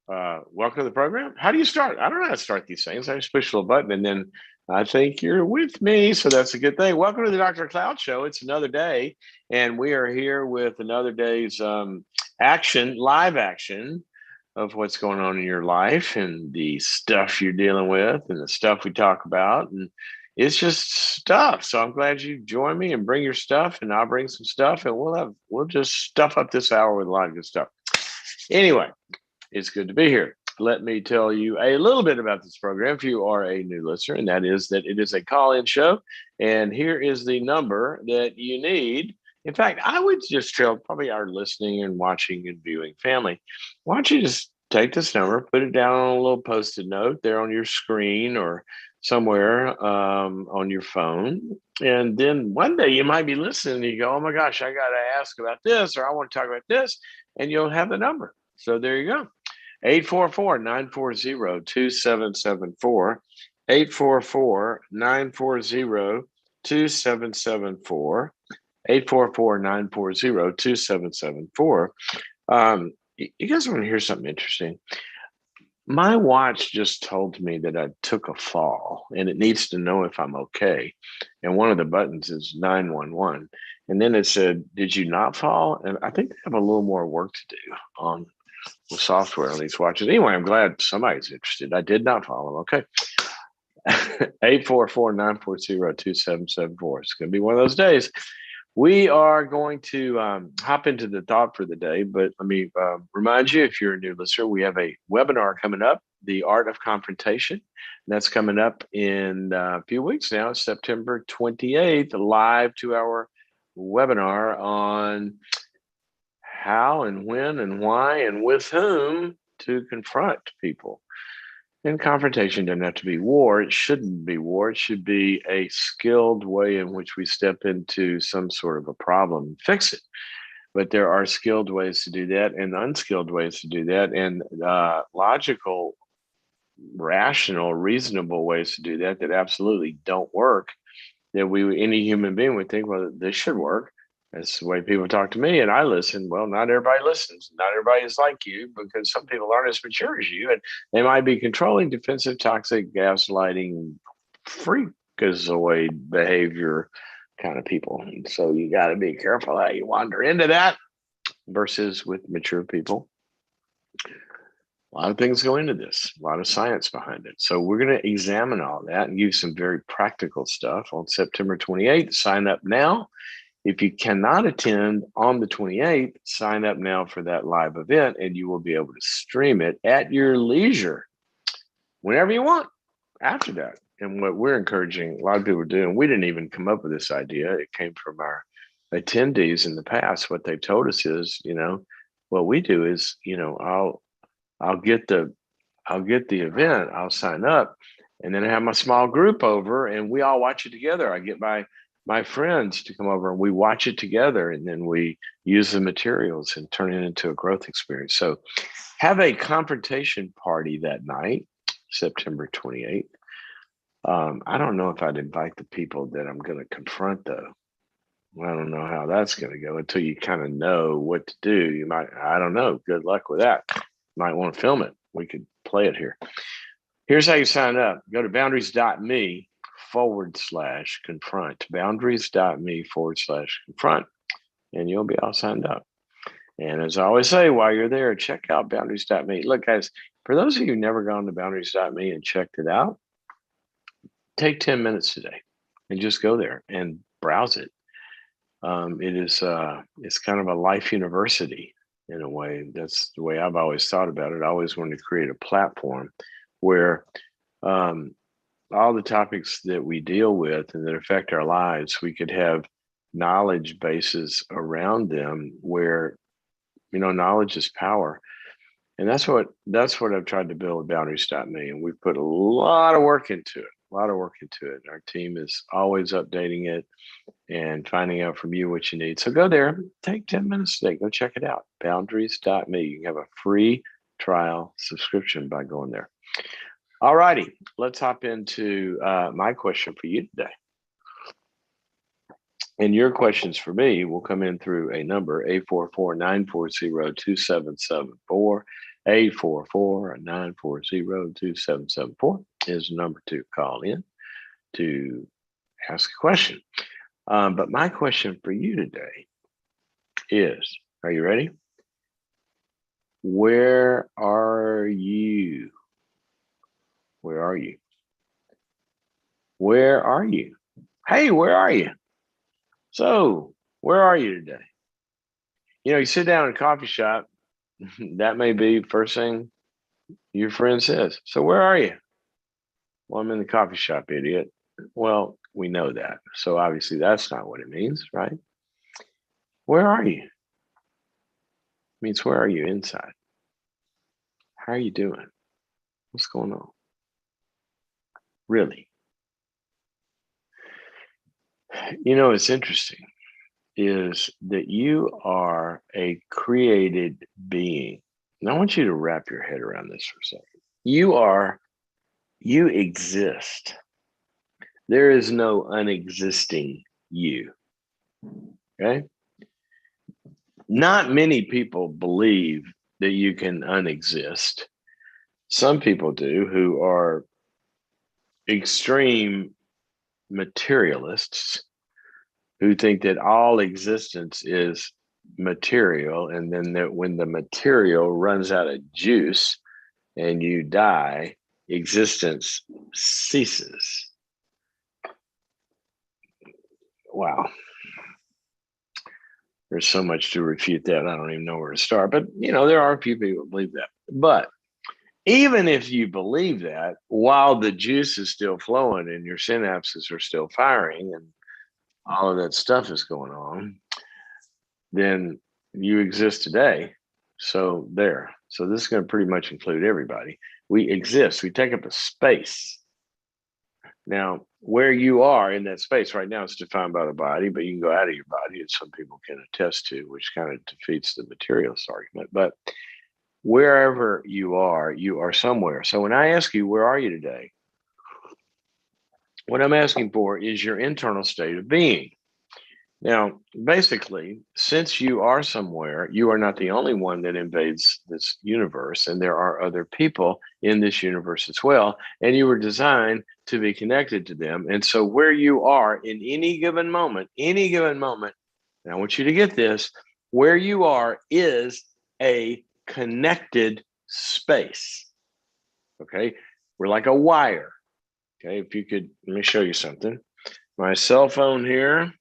Welcome to the program. How do you start? I don't know how to start these things. I just push a little button and then I think you're with me. So that's a good thing. Welcome to the Dr. Cloud Show. It's another day, and we are here with another day's live action of what's going on in your life and the stuff you're dealing with and the stuff we talk about. And it's just stuff. So I'm glad you join me and bring your stuff, and I'll bring some stuff, and we'll just stuff up this hour with a lot of good stuff. Anyway, it's good to be here. Let me tell you a little bit about this program if you are a new listener, and that it is a call-in show. And here is the number that you need. In fact, I would just tell probably our listening and watching and viewing family, why don't you just take this number, put it down on a little post-it note there on your screen or somewhere on your phone. And then one day you might be listening and you go, oh my gosh, I got to ask about this, or I want to talk about this, and you'll have the number. So there you go. 844-940-2774. 844-940-2774. 844-940-2774. You guys want to hear something interesting? My watch just told me that I took a fall and it needs to know if I'm okay. And one of the buttons is 911. And then it said, did you not fall? And I think they have a little more work to do on the software on these watches. Anyway, I'm glad somebody's interested. I did not fall. I'm okay. 844-940-2774. It's going to be one of those days. We are going to hop into the thought for the day, but let me remind you, if you're a new listener, we have a webinar coming up, The Art of Confrontation. That's coming up in a few weeks now, September 28th, a live 2-hour webinar on how and when and why and with whom to confront people. And confrontation doesn't have to be war. It shouldn't be war. It should be a skilled way in which we step into some sort of a problem and fix it. But there are skilled ways to do that and unskilled ways to do that, and logical, rational, reasonable ways to do that absolutely don't work. That any human being would think, well, this should work. That's the way people talk to me, and I listen. Well, not everybody listens. Not everybody is like you, because some people aren't as mature as you, and they might be controlling, defensive, toxic, gaslighting, freakazoid behavior kind of people. And so you got to be careful how you wander into that versus with mature people. A lot of things go into this, a lot of science behind it. So we're going to examine all that and give some very practical stuff on September 28th. Sign up now. If you cannot attend on the 28th, sign up now for that live event, and you will be able to stream it at your leisure whenever you want after that. And what we're encouraging a lot of people to do, and we didn't even come up with this idea, it came from our attendees in the past. What they've told us is, what we do is, I'll get the event, I'll sign up, and then I have my small group over and we all watch it together. I get my friends to come over and we watch it together, and then we use the materials and turn it into a growth experience. So have a confrontation party that night, September 28th. I don't know if I'd invite the people that I'm going to confront, though. I don't know how that's going to go until you kind of know what to do. I don't know. Good luck with that. Might want to film it. We could play it here. Here's how you sign up. Go to boundaries.me/confront. Boundaries.me/confront. And you'll be all signed up. And as I always say, while you're there, check out boundaries.me. Look, guys, for those of you who've never gone to boundaries.me and checked it out, take 10 minutes today and just go there and browse it. It's kind of a life university in a way. That's the way I've always thought about it. I always wanted to create a platform where all the topics that we deal with and that affect our lives, we could have knowledge bases around them where, knowledge is power. And that's what I've tried to build at boundaries.me. And we've put a lot of work into it. Our team is always updating it and finding out from you what you need. So go there, take 10 minutes today, go check it out. Boundaries.me. You can have a free trial subscription by going there. All righty, let's hop into my question for you today. And your questions for me will come in through a number, 844-940-2774. 844-940-2774 is the number to call in to ask a question. But my question for you today is, are you ready? Where are you? Where are you? Where are you? Hey, where are you? So, where are you today? You sit down in a coffee shop, that may be first thing your friend says. So, where are you? Well, I'm in the coffee shop, idiot. Well, we know that. So, obviously, that's not what it means, right? Where are you? It means, where are you inside? How are you doing? What's going on? Really? It's interesting is that you are a created being. And I want you to wrap your head around this for a second. You exist. There is no unexisting you. Okay? Not many people believe that you can unexist. Some people do who are extreme materialists who think that all existence is material, and then that when the material runs out of juice and you die, existence ceases. Wow. There's so much to refute that. I don't even know where to start. But, there are a few people who believe that. But even if you believe that, while the juice is still flowing and your synapses are still firing and all of that stuff is going on, then you exist today. So there. So this is going to pretty much include everybody. We exist. We take up a space. Now, where you are in that space right now is defined by the body, but you can go out of your body, as some people can attest to, which kind of defeats the materialist argument. But wherever you are somewhere. So when I ask you, where are you today? What I'm asking for is your internal state of being. Now, basically, since you are somewhere, you are not the only one that invades this universe, and there are other people in this universe as well, and you were designed to be connected to them. And so where you are in any given moment, and I want you to get this, where you are is a connected space. Okay, we're like a wire. Okay, if you could, let me show you something. My cell phone here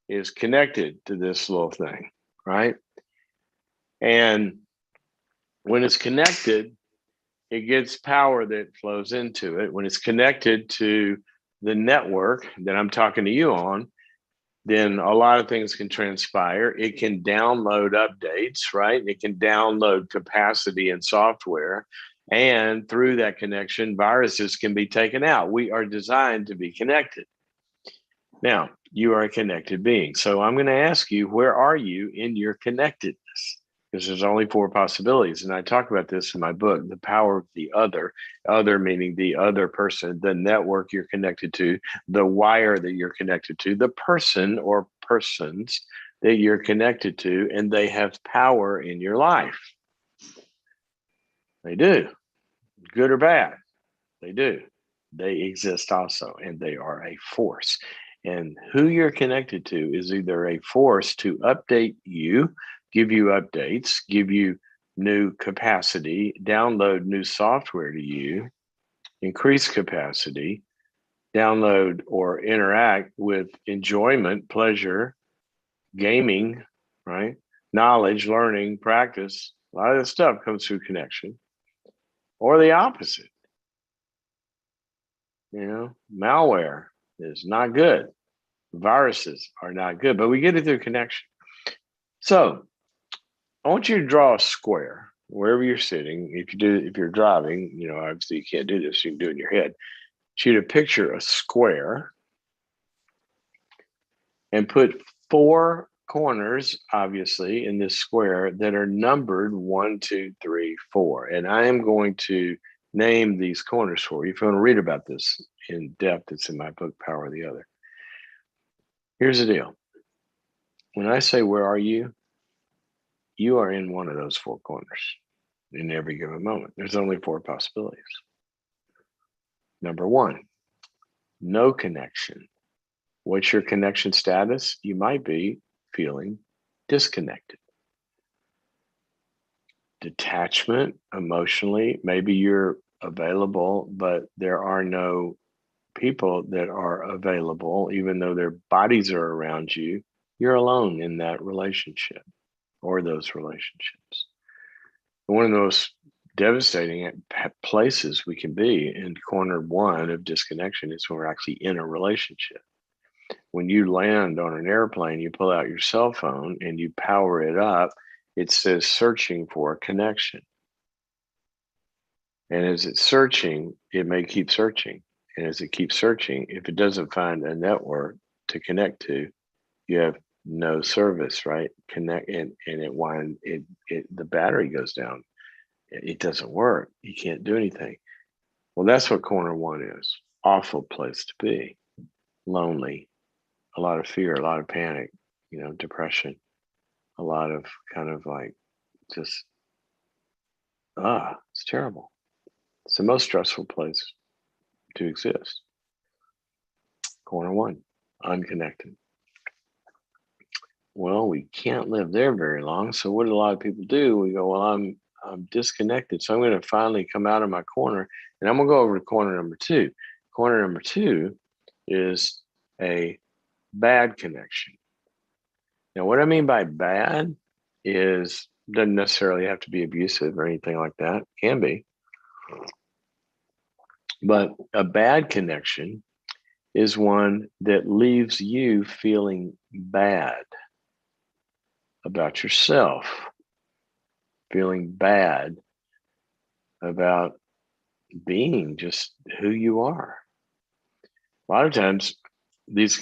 is connected to this little thing, right? And when it's connected, it gets power that flows into it. When it's connected to the network that I'm talking to you on, then a lot of things can transpire. It can download updates, right? It can download capacity and software. And through that connection, viruses can be taken out. We are designed to be connected. Now, you are a connected being. So I'm going to ask you, where are you in your connectedness? Because there's only 4 possibilities. And I talk about this in my book, The Power of the Other meaning the other person, the network you're connected to, the wire that you're connected to, the person or persons that you're connected to, and they have power in your life. They do. Good or bad, they do. They exist also, and they are a force. And who you're connected to is either a force to update you, give you updates, give you new capacity, download new software to you, increase capacity, download or interact with enjoyment, pleasure, gaming, right? Knowledge, learning, practice. A lot of this stuff comes through connection. Or the opposite. Malware is not good. Viruses are not good, but we get it through connection. So I want you to draw a square wherever you're sitting. If you're driving, obviously you can't do this. You can do it in your head. I want you to picture a square and put 4 corners, obviously, in this square that are numbered 1, 2, 3, 4. And I am going to name these corners for you. If you want to read about this in depth, it's in my book, Power of the Other. Here's the deal. When I say, where are you? You are in one of those 4 corners. in every given moment. There's only 4 possibilities. Number 1, no connection. What's your connection status? You might be feeling disconnected. Detachment emotionally, maybe you're available, but there are no people that are available, even though their bodies are around you. You're alone in that relationship or those relationships. One of the most devastating places we can be in corner 1 of disconnection is when we're actually in a relationship. When you land on an airplane, you pull out your cell phone and you power it up, it says searching for a connection. And as it's searching, it may keep searching. And as it keeps searching, if it doesn't find a network to connect to, you have no service, right? Connect and the battery goes down. It doesn't work. You can't do anything. Well, that's what corner 1 is. Awful place to be. Lonely, a lot of fear, a lot of panic, depression, a lot of kind of like just, it's terrible. It's the most stressful place to exist. Corner 1, unconnected. Well, we can't live there very long. So what do a lot of people do? We go, well, I'm disconnected. So I'm going to finally come out of my corner and I'm going to go over to corner number 2. Corner number 2 is a bad connection. Now, what I mean by bad is doesn't necessarily have to be abusive or anything like that. Can be. But a bad connection is one that leaves you feeling bad about yourself, feeling bad about being just who you are. A lot of times these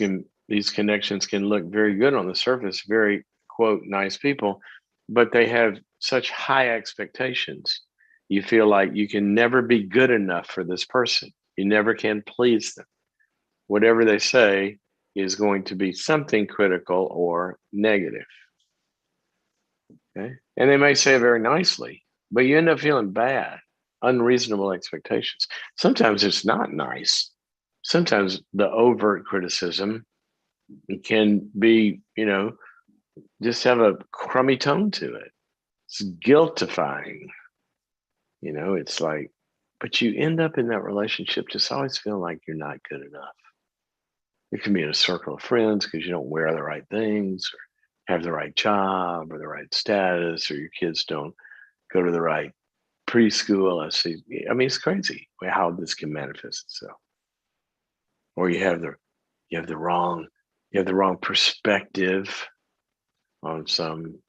connections can look very good on the surface, very quote nice people, but they have such high expectations. You feel like you can never be good enough for this person. You never can please them. Whatever they say is going to be something critical or negative. Okay. And they may say it very nicely, but you end up feeling bad, unreasonable expectations. Sometimes it's not nice. Sometimes the overt criticism can be, just have a crummy tone to it. It's guiltifying. It's like, but you end up in that relationship just always feeling like you're not good enough. It can be in a circle of friends because you don't wear the right things or have the right job or the right status, or your kids don't go to the right preschool. I mean, it's crazy how this can manifest itself. Or you have the wrong perspective on some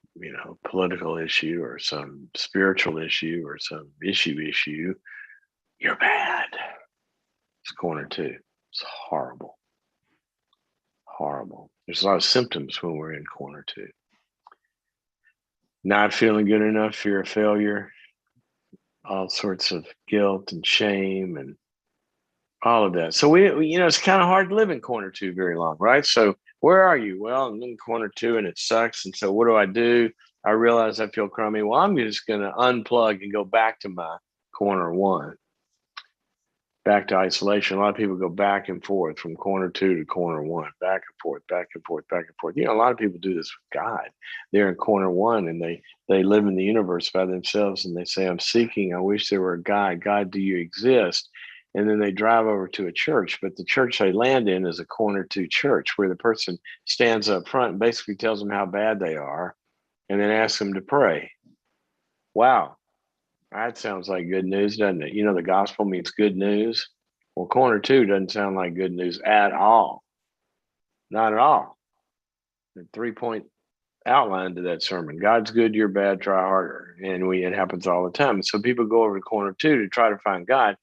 political issue or some spiritual issue or some issue. You're bad. It's corner 2. It's horrible. There's a lot of symptoms when we're in corner 2. Not feeling good enough, fear of failure, all sorts of guilt and shame and all of that. So we it's kind of hard to live in corner 2 very long, right? So where are you? Well, I'm in corner 2 and it sucks. And so what do? I realize I feel crummy. Well, I'm just going to unplug and go back to my corner 1, back to isolation. A lot of people go back and forth from corner 2 to corner 1, back and forth, back and forth, back and forth. A lot of people do this with God. They're in corner 1 and they live in the universe by themselves and they say, I'm seeking. I wish there were a God. God, do you exist? And then they drive over to a church, but the church they land in is a corner 2 church where the person stands up front and basically tells them how bad they are and then asks them to pray. Wow. That sounds like good news, doesn't it? The gospel means good news. Well, corner 2 doesn't sound like good news at all. Not at all. The 3-point outline to that sermon. God's good, you're bad, try harder. And it happens all the time. So people go over to corner 2 to try to find God.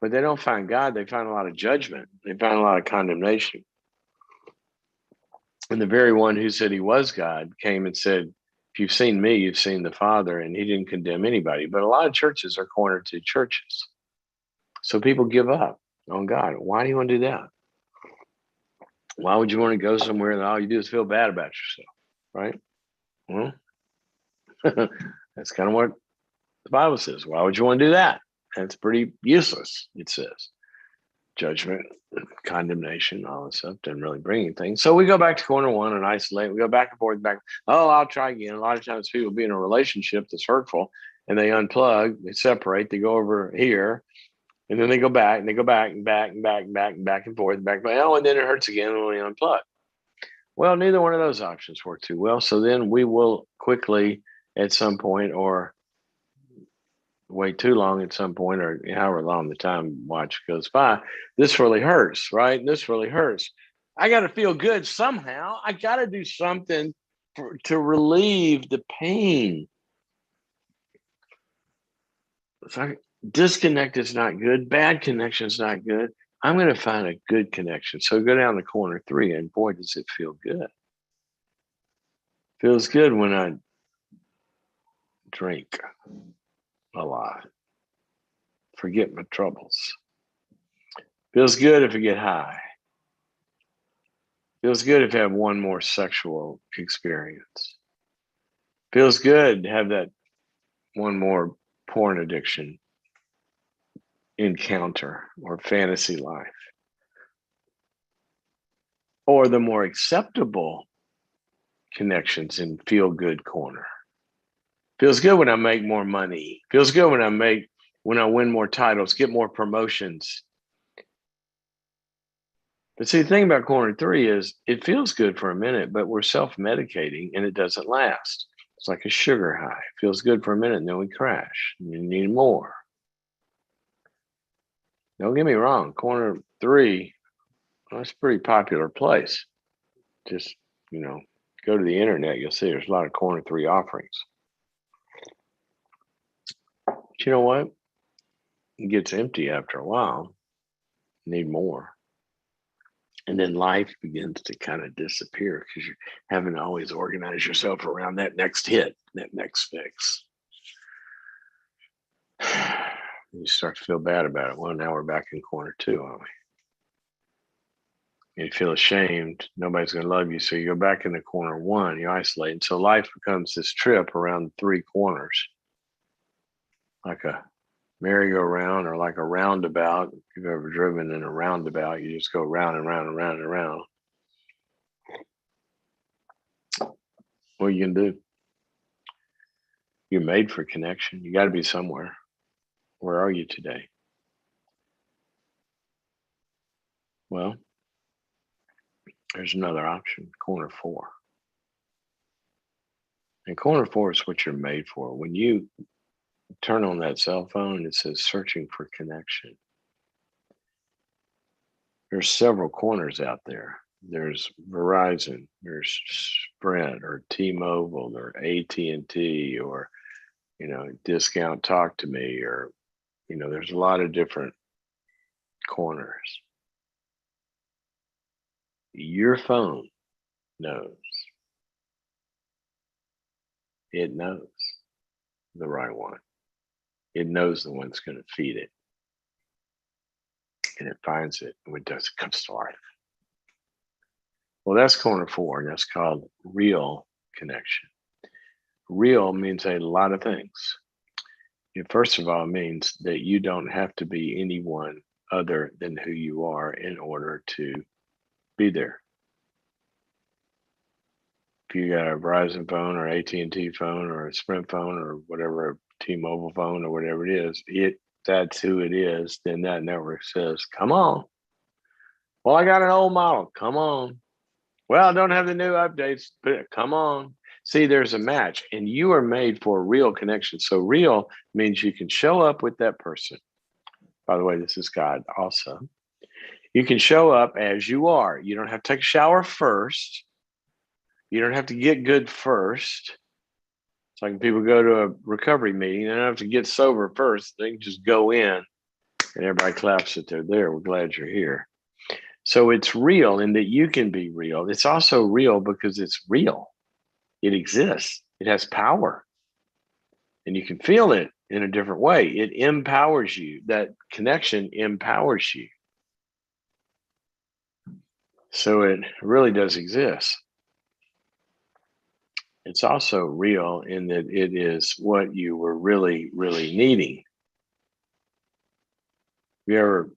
But they don't find God. They find a lot of judgment. They find a lot of condemnation. And the very one who said he was God came and said, if you've seen me, you've seen the Father. And he didn't condemn anybody. But a lot of churches are corner 2 churches. So people give up on God. Why do you want to do that? Why would you want to go somewhere that all you do is feel bad about yourself? Right? Well, that's kind of what The Bible says, why would you want to do that? That's pretty useless, it says. Judgment, condemnation, all this stuff doesn't really bring anything. So we go back to corner one and isolate. We go back and forth, back. Oh, I'll try again. A lot of times people be in a relationship that's hurtful and they unplug, they separate, they go over here, and then they go back and they go back and back and back and back and back and forth, back. Oh, and then it hurts again when we unplug. Well, neither one of those options work too well. So then we will quickly at some point, or wait too long at some point, or however long the time watch goes by, this really hurts, right? This really hurts. I got to feel good somehow. I got to do something to relieve the pain. So disconnect is not good. Bad connection is not good. I'm going to find a good connection. So go down to corner three, and boy, does it feel good. Feels good when I drink a lot. Forget my troubles. Feels good if I get high. Feels good if I have one more sexual experience. Feels good to have that one more porn addiction encounter or fantasy life. Or the more acceptable connections in feel good corner. Feels good when I make more money. Feels good when I win more titles, get more promotions. But see, the thing about corner three is it feels good for a minute, but we're self-medicating and it doesn't last. It's like a sugar high. It feels good for a minute and then we crash. And you need more. Don't get me wrong, corner three, well, it's a pretty popular place. Just, go to the internet, you'll see there's a lot of corner three offerings. But you know what? It gets empty after a while. You need more. And then life begins to kind of disappear because you're having to always organize yourself around that next hit, that next fix. You start to feel bad about it. Well, now we're back in corner two, aren't we? You feel ashamed. Nobody's going to love you. So you go back into corner one, you isolate. And so life becomes this trip around three corners, like a merry-go-round or like a roundabout. If you've ever driven in a roundabout, you just go round and round and round and round. What are you going to do? You're made for connection. You got to be somewhere. Where are you today? Well, there's another option, corner four. And corner four is what you're made for. When you turn on that cell phone, it says searching for connection. There's several corners out there. There's Verizon, there's Sprint or T-Mobile or AT&T or, Discount Talk to Me, or, there's a lot of different corners. Your phone knows. It knows the right one. It knows the one that's going to feed it. And it finds it. And when it does, it comes to life. Well, that's corner four, and that's called real connection. Real means a lot of things. It first of all means that you don't have to be anyone other than who you are in order to be there. If you got a Verizon phone or AT&T phone or a Sprint phone or whatever, a T-Mobile phone or whatever it is, that's who it is, then that network says, come on. Well, I got an old model. Come on. Well, I don't have the new updates, but come on. See, there's a match, and you are made for a real connection. So real means you can show up with that person. By the way, this is God also. You can show up as you are. You don't have to take a shower first. You don't have to get good first. It's like people go to a recovery meeting. They don't have to get sober first. They can just go in and everybody claps that they're there. We're glad you're here. So it's real in that you can be real. It's also real because it's real. It exists. It has power. And you can feel it in a different way. It empowers you. That connection empowers you. So it really does exist. it's also real in that it is what you were really, really needing. Have you ever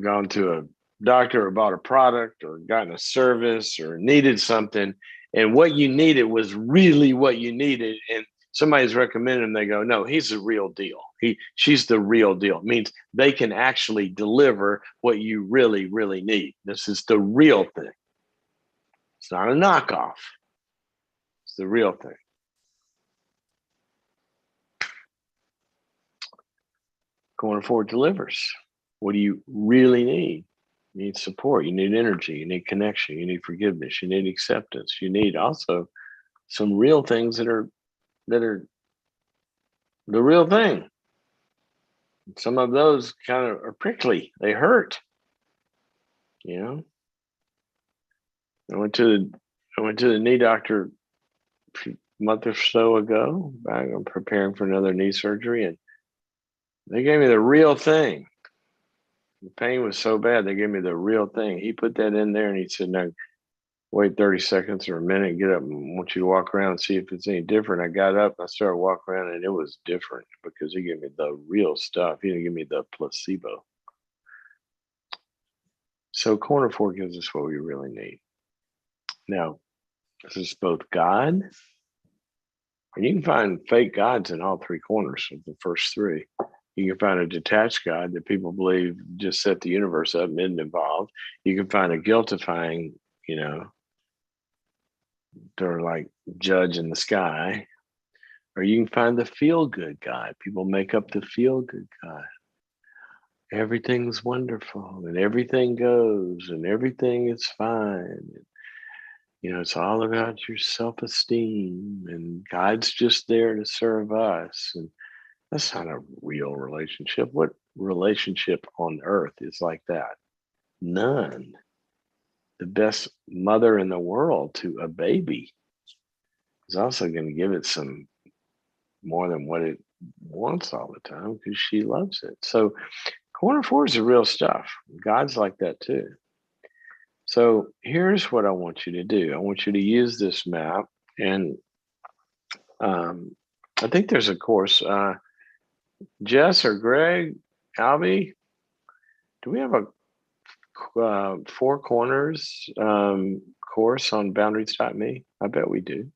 gone to a doctor or bought a product or gotten a service or needed something, and what you needed was really what you needed, and somebody's recommended them, they go, no, he's the real deal. She's the real deal. It means they can actually deliver what you really, really need. This is the real thing. It's not a knockoff. It's the real thing. Corner 4 delivers. What do you really need? You need support. You need energy. You need connection. You need forgiveness. You need acceptance. You need also some real things that are the real thing. Some of those kind of are prickly. They hurt. You know. I went to the knee doctor a month or so ago. I'm preparing for another knee surgery, and they gave me the real thing. The pain was so bad, they gave me the real thing. He put that in there, and he said, "No, wait 30 seconds or a minute, get up, and I want you to walk around and see if it's any different." I got up and I started walking around, and it was different because he gave me the real stuff. He didn't give me the placebo. So corner 4 gives us what we really need. Now, this is both God, and you can find fake gods in all three corners of the first three. You can find a detached God that people believe just set the universe up and isn't involved. You can find a guiltifying, they're like judge in the sky. Or you can find the feel-good God. People make up the feel-good God. Everything's wonderful and everything goes and everything is fine. It's all about your self-esteem, and God's just there to serve us. And that's not a real relationship. What relationship on earth is like that? None. The best mother in the world to a baby is also going to give it some more than what it wants all the time because she loves it. So corner 4 is the real stuff. God's like that too. So here's what I want you to do. I want you to use this map, and I think there's a course. Jess or Greg, Albie, do we have a 4 corners course on boundaries.me? I bet we do.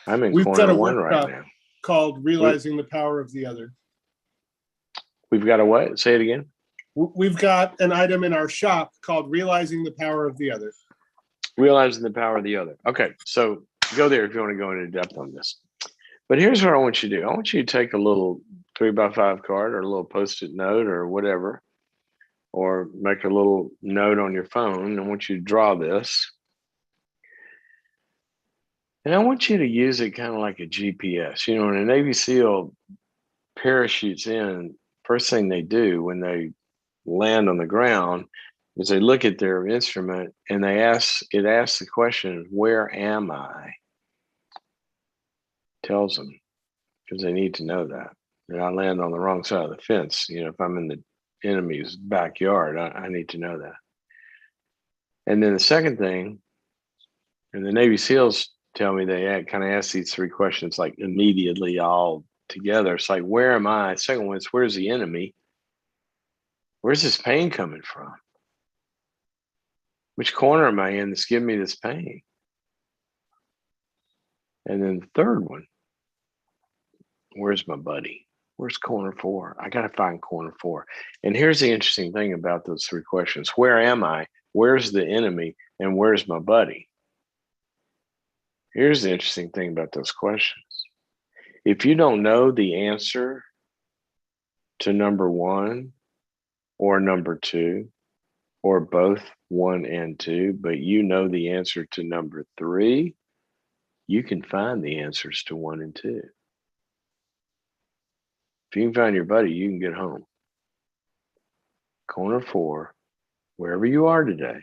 I'm in We've corner got a 1 workshop right now. called Realizing the Power of the Other. We've got a what? Say it again. We've got an item in our shop called Realizing the Power of the Other. Realizing the Power of the Other. Okay, so go there if you want to go into depth on this. But here's what I want you to do. I want you to take a little 3x5 card or a little Post-it note or whatever, or make a little note on your phone. I want you to draw this. And I want you to use it kind of like a GPS. When a Navy SEAL parachutes in, first thing they do when they land on the ground is they look at their instrument and it asks the question, where am I? Tells them, because they need to know that. And I land on the wrong side of the fence. If I'm in the enemy's backyard, I need to know that. And then the second thing, and the Navy SEALs tell me they kind of ask these 3 questions like immediately all together. It's like, where am I? Second one is, where's the enemy? Where's this pain coming from? Which corner am I in that's giving me this pain? And then the third one, where's my buddy? Where's corner 4? I got to find corner 4. And here's the interesting thing about those 3 questions. Where am I? Where's the enemy? And where's my buddy? Here's the interesting thing about those questions. If you don't know the answer to number 1 or number 2 or both 1 and 2, but you know the answer to number 3, you can find the answers to 1 and 2. If you can find your buddy, you can get home. Corner 4, wherever you are today.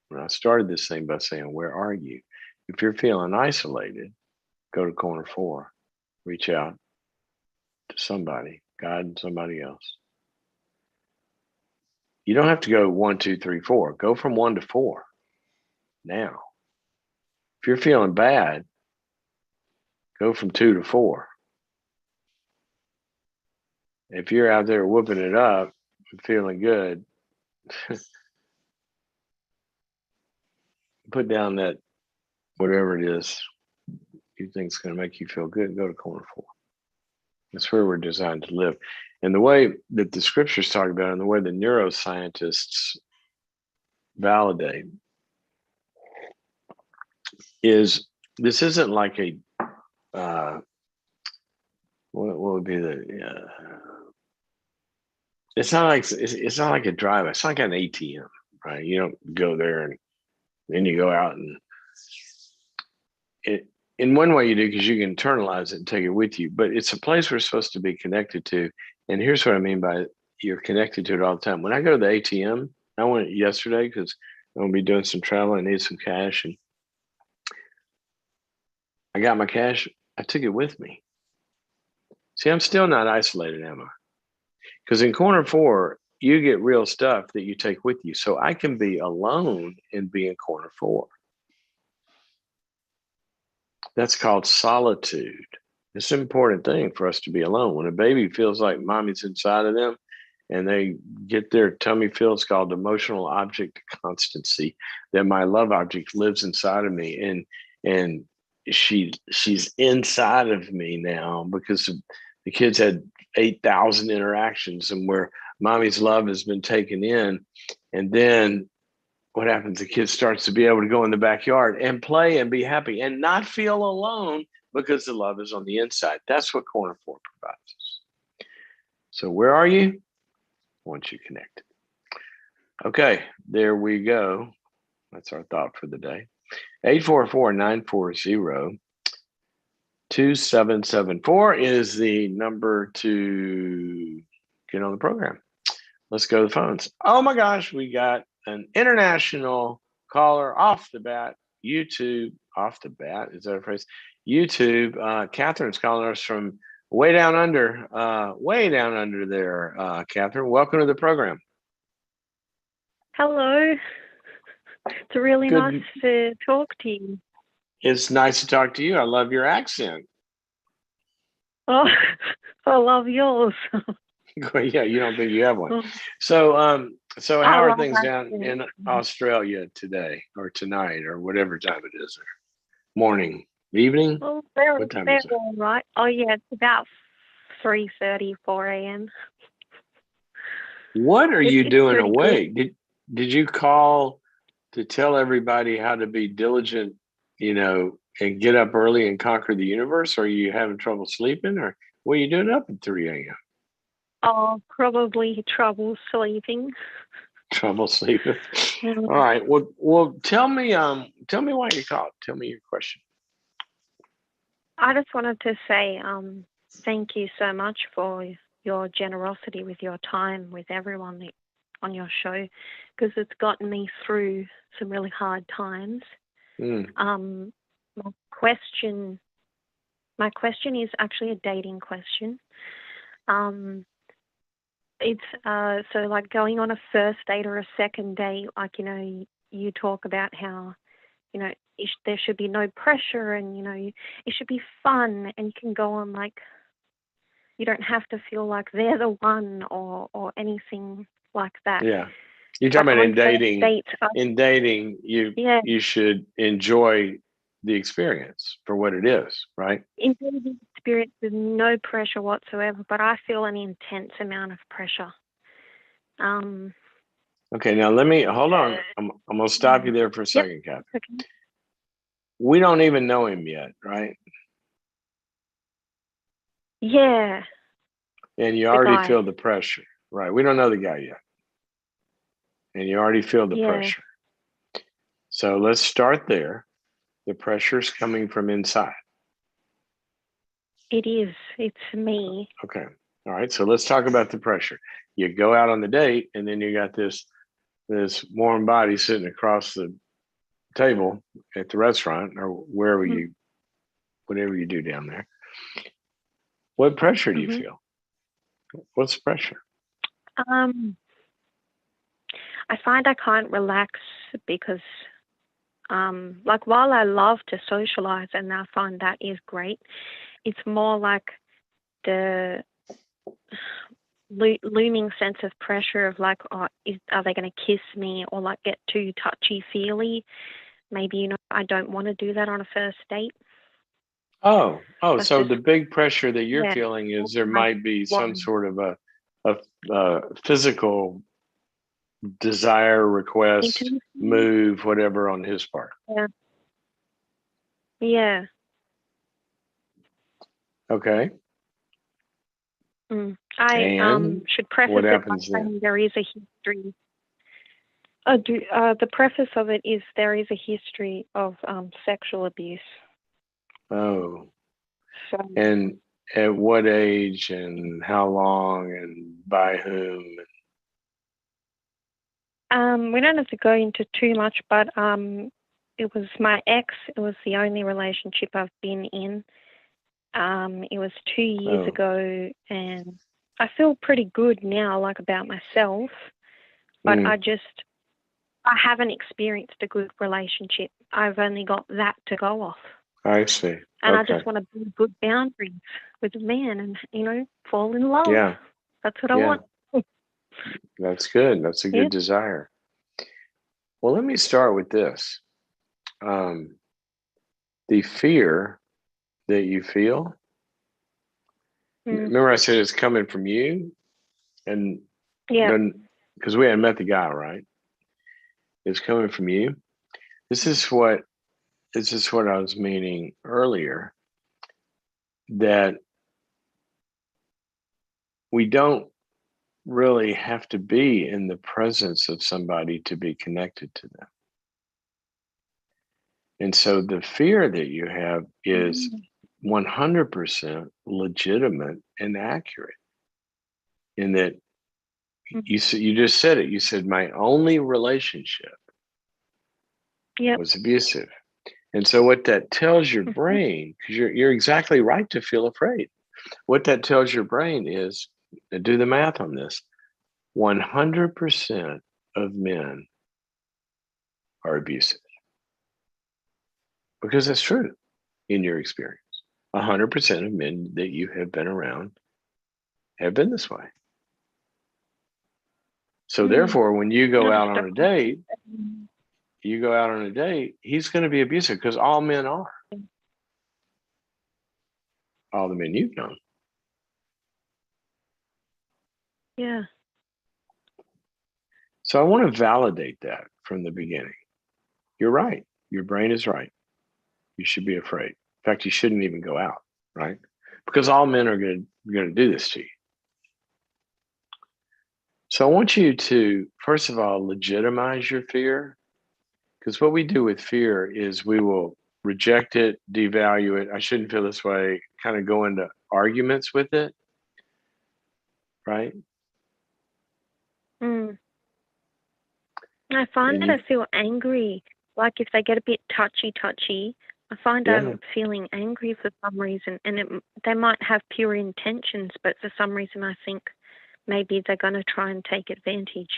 When I started this thing by saying, where are you? If you're feeling isolated, go to corner 4. Reach out to somebody, God and somebody else. You don't have to go 1, 2, 3, 4. Go from 1 to 4. now. If you're feeling bad, go from 2 to 4. If you're out there whooping it up and feeling good, put down that whatever it is you think is going to make you feel good, go to corner 4. That's where we're designed to live. And the way that the scriptures talk about it and the way the neuroscientists validate is this isn't like a, what would be the, it's not like a drive. It's like an ATM, right? You don't go there and then you go out and in one way you do because you can internalize it and take it with you, but it's a place we're supposed to be connected to. And here's what I mean by you're connected to it all the time. When I go to the ATM, I went yesterday because I'm gonna be doing some travel. I need some cash, and I got my cash. I took it with me. See, I'm still not isolated, am I? Because in corner 4, you get real stuff that you take with you. So I can be alone and be in corner 4. That's called solitude. It's an important thing for us to be alone. When a baby feels like mommy's inside of them and they get their tummy filled, it's called emotional object constancy, that my love object lives inside of me. And she's inside of me now because the kids had 8,000 interactions and where mommy's love has been taken in. And then what happens? The kid starts to be able to go in the backyard and play and be happy and not feel alone because the love is on the inside. That's what corner 4 provides us. So where are you? Once you connect. Okay, there we go. That's our thought for the day. 844-940-2774 is the number to get on the program. Let's go to the phones. Oh my gosh, we got an international caller off the bat. YouTube off the bat. Is that a phrase? YouTube. Catherine's calling us from way down under there. Catherine, welcome to the program. Hello. It's really Good. nice to talk to you. It's nice to talk to you. I love your accent. Oh, I love yours. Yeah, you don't think you have one. So how are things down in Australia today or tonight or whatever time it is? Morning, evening? Well, what time is it? All right. Oh, yeah, it's about 3:30, 4 a.m. What are you doing pretty awake? good. Did you call to tell everybody how to be diligent, and get up early and conquer the universe? Or are you having trouble sleeping? Or what are you doing up at 3 a.m.? Oh, probably trouble sleeping. Trouble sleeping. All right. Well, tell me why you called. Tell me your question. I just wanted to say thank you so much for your generosity with your time with everyone on your show, because it's gotten me through some really hard times. My question is actually a dating question. It's so like going on a first date or a second date, like, you talk about how, there should be no pressure and, it should be fun, and you can go on, like, you don't have to feel like they're the one or anything like that. Yeah. You're talking about in dating. Dates, in dating, you should enjoy the experience for what it is, right? Enjoy the experience with no pressure whatsoever, but I feel an intense amount of pressure. Okay, now let me hold on. I'm gonna stop you there for a second, Catherine. Okay. We don't even know him yet, right? Yeah. And you already feel the pressure, right? We don't know the guy yet. And you already feel the pressure. So let's start there. The pressure's coming from inside. It is. It's me. Okay. All right. So let's talk about the pressure. You go out on the date, and then you got this warm body sitting across the table at the restaurant or wherever whatever you do down there. What pressure do you feel? What's the pressure? I find I can't relax because like while I love to socialize and I find that is great, it's more like the looming sense of pressure of like, oh, are they going to kiss me, or like get too touchy feely? Maybe, you know, I don't want to do that on a first date. Oh, That's so just, the big pressure that you're yeah, feeling is there I might be some want. sort of a physical desire, request, Intimacy. move, whatever on his part. Yeah. Yeah. Okay. I And should preface what it by happens then? saying there is a history. The preface of it is there is a history of sexual abuse. Oh, So and at what age and how long and by whom? we don't have to go into too much, but it was my ex. It was the only relationship I've been in. It was 2 years Oh, ago, and I feel pretty good now, like about myself. But mm, I haven't experienced a good relationship. I've only got that to go off. I see. And I Okay. just want to build good boundaries with a man and, you know, fall in love. Yeah. That's what I Yeah. want. That's good. That's a Yeah. good desire. Well, let me start with this. Um, the fear that you feel, Mm. remember I said it's coming from you, and Yeah. then because we hadn't met the guy, right? It's coming from you. This is what I was meaning earlier, that we don't really have to be in the presence of somebody to be connected to them. And so the fear that you have is Mm. 100% legitimate and accurate, in that you just said it. You said my only relationship Yep. was abusive. And so what that tells your brain, because you're exactly right to feel afraid. What that tells your brain is, do the math on this, 100% of men are abusive, because that's true in your experience. 100% of men that you have been around have been this way. So Mm. therefore, when you I go just out on don't. a date, he's going to be abusive, because all men are, all the men you've known. Yeah. So I want to validate that from the beginning. You're right. Your brain is right. You should be afraid. In fact, you shouldn't even go out, right? Because all men are going to do this to you. So I want you to, first of all, legitimize your fear, because what we do with fear is we will reject it, devalue it. I shouldn't feel this way, kind of go into arguments with it, right? Mm. I find And that I feel angry. Like if they get a bit touchy, I find yeah, I'm feeling angry for some reason. And they might have pure intentions, but for some reason I think maybe they're going to try and take advantage.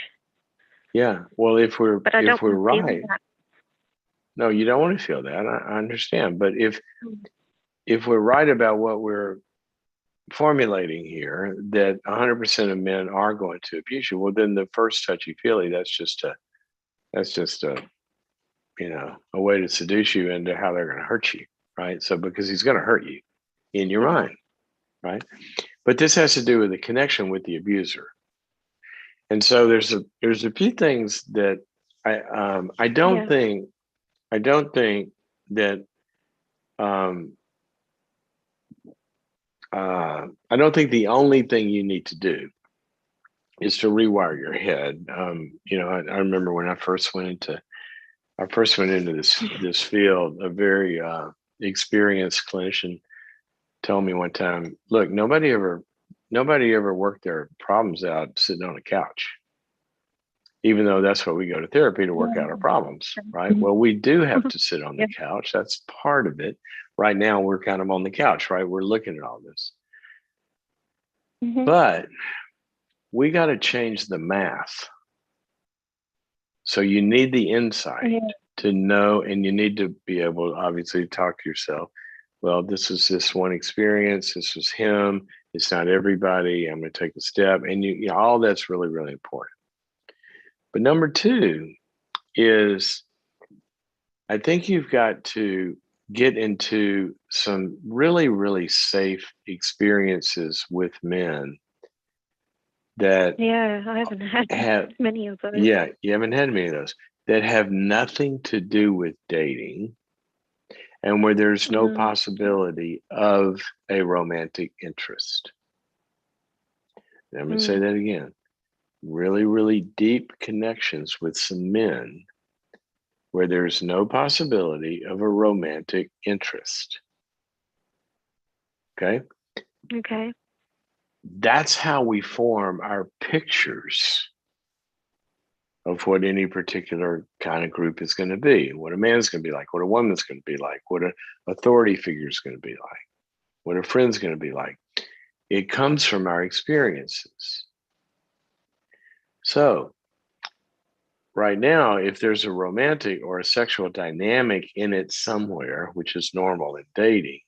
yeah. Well, if we're But I don't want to feel right, that. no, you don't want to feel that. I understand. But Mm. if we're right about what we're formulating here, that 100% of men are going to abuse you, well, then the first touchy feely, that's just a a way to seduce you into how they're going to hurt you, right? So because he's going to hurt you in your Yeah. mind, right? But this has to do with the connection with the abuser. And so there's a few things that I don't Yeah. think that um, I don't think the only thing you need to do is to rewire your head. I remember when I first went into this field, a very experienced clinician told me one time, look, nobody ever worked their problems out sitting on a couch, even though that's what we go to therapy to work out our problems, right? Well, we do have to sit on the Yeah. couch. That's part of it. Right now, we're kind of on the couch, right? We're looking at all this. Mm-hmm. But we got to change the math. So you need the insight. Yeah. to know, and you need to be able, obviously, to talk to yourself. Well, this is this one experience. This was him. It's not everybody. I'm going to take a step, and you know, all that's really, really important. But number two is, I think you've got to get into some really, really safe experiences with men that Yeah, I haven't had have, many of those. yeah, you haven't had many of those, that have nothing to do with dating, and where there's no Mm, possibility of a romantic interest. And I'm going to say mm, that again. Really, really deep connections with some men where there's no possibility of a romantic interest. Okay. okay. That's how we form our pictures of what any particular kind of group is going to be, what a man's going to be like, what a woman's going to be like, what an authority figure is going to be like, what a friend's going to be like. It comes from our experiences. So, right now, if there's a romantic or a sexual dynamic in it somewhere, which is normal in dating,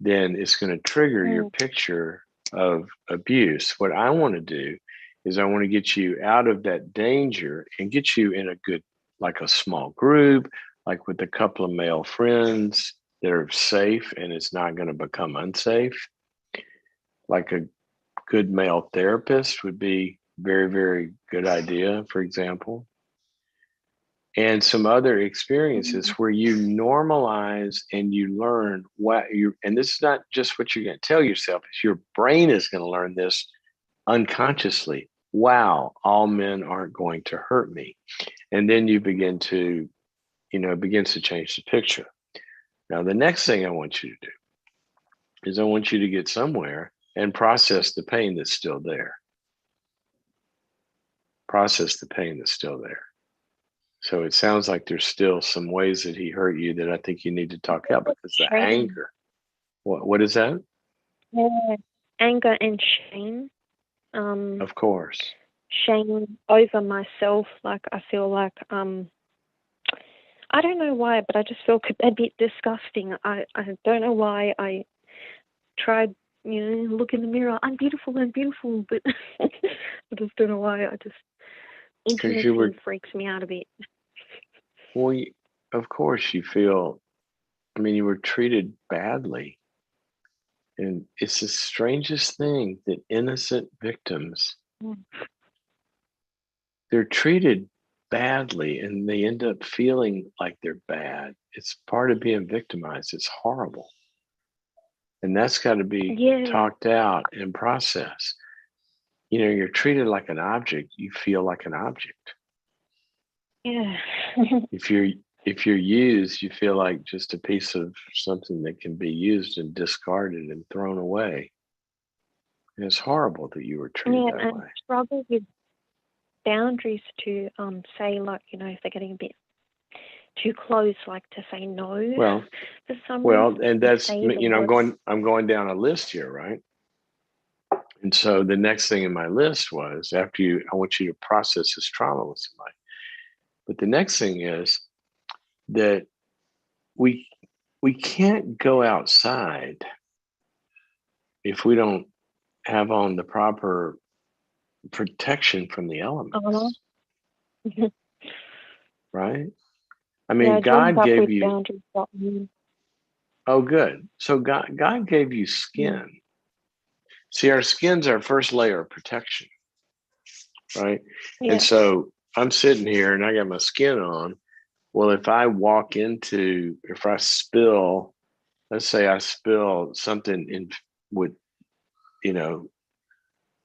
then it's going to trigger your Mm, picture of abuse. What I want to do is I want to get you out of that danger and get you in a good, like a small group, like with a couple of male friends that are safe and it's not going to become unsafe. Like a good male therapist would be very, very good idea, for example. And some other experiences mm, where you normalize and you learn what you, and this is not just what you're going to tell yourself, it's your brain is going to learn this unconsciously. Wow, all men aren't going to hurt me. And then you begin to, you know, it begins to change the picture. Now, the next thing I want you to do is I want you to get somewhere and process the pain that's still there. Process the pain that's still there. So it sounds like there's still some ways that he hurt you that I think you need to talk out, because the shame. anger. What is that? Yeah. Anger and shame. Um, Of course. shame over myself. Like I feel like I don't know why, but I just feel a bit disgusting. I don't know why. I tried, look in the mirror. I'm beautiful, but I just don't know why. I just Because you were, intimacy freaks me out a bit. well, of course you feel, I mean, you were treated badly. And it's the strangest thing that innocent victims, Mm. they're treated badly and they end up feeling like they're bad. It's part of being victimized. It's horrible. And that's got to be Yeah, talked out and processed. You know, you're treated like an object, you feel like an object. yeah, If you're used, you feel like just a piece of something that can be used and discarded and thrown away. And it's horrible that you were treated yeah, that and way. struggle with boundaries to say, like, if they're getting a bit too close, like to say no Well, for some well, reason, and to that's, say the you know, word. I'm going down a list here, right? And so the next thing in my list was, after you, I want you to process this trauma with somebody. But the next thing is that we we can't go outside if we don't have on the proper protection from the Uh-huh. elements, right? I Yeah, mean, joined God up gave with you, boundaries. oh, good. So God gave you Mm. skin. See, our skin's our first layer of protection, right? And Yeah. so I'm sitting here and I got my skin on. Well, if I walk into, if I spill, let's say I spill something in with, you know,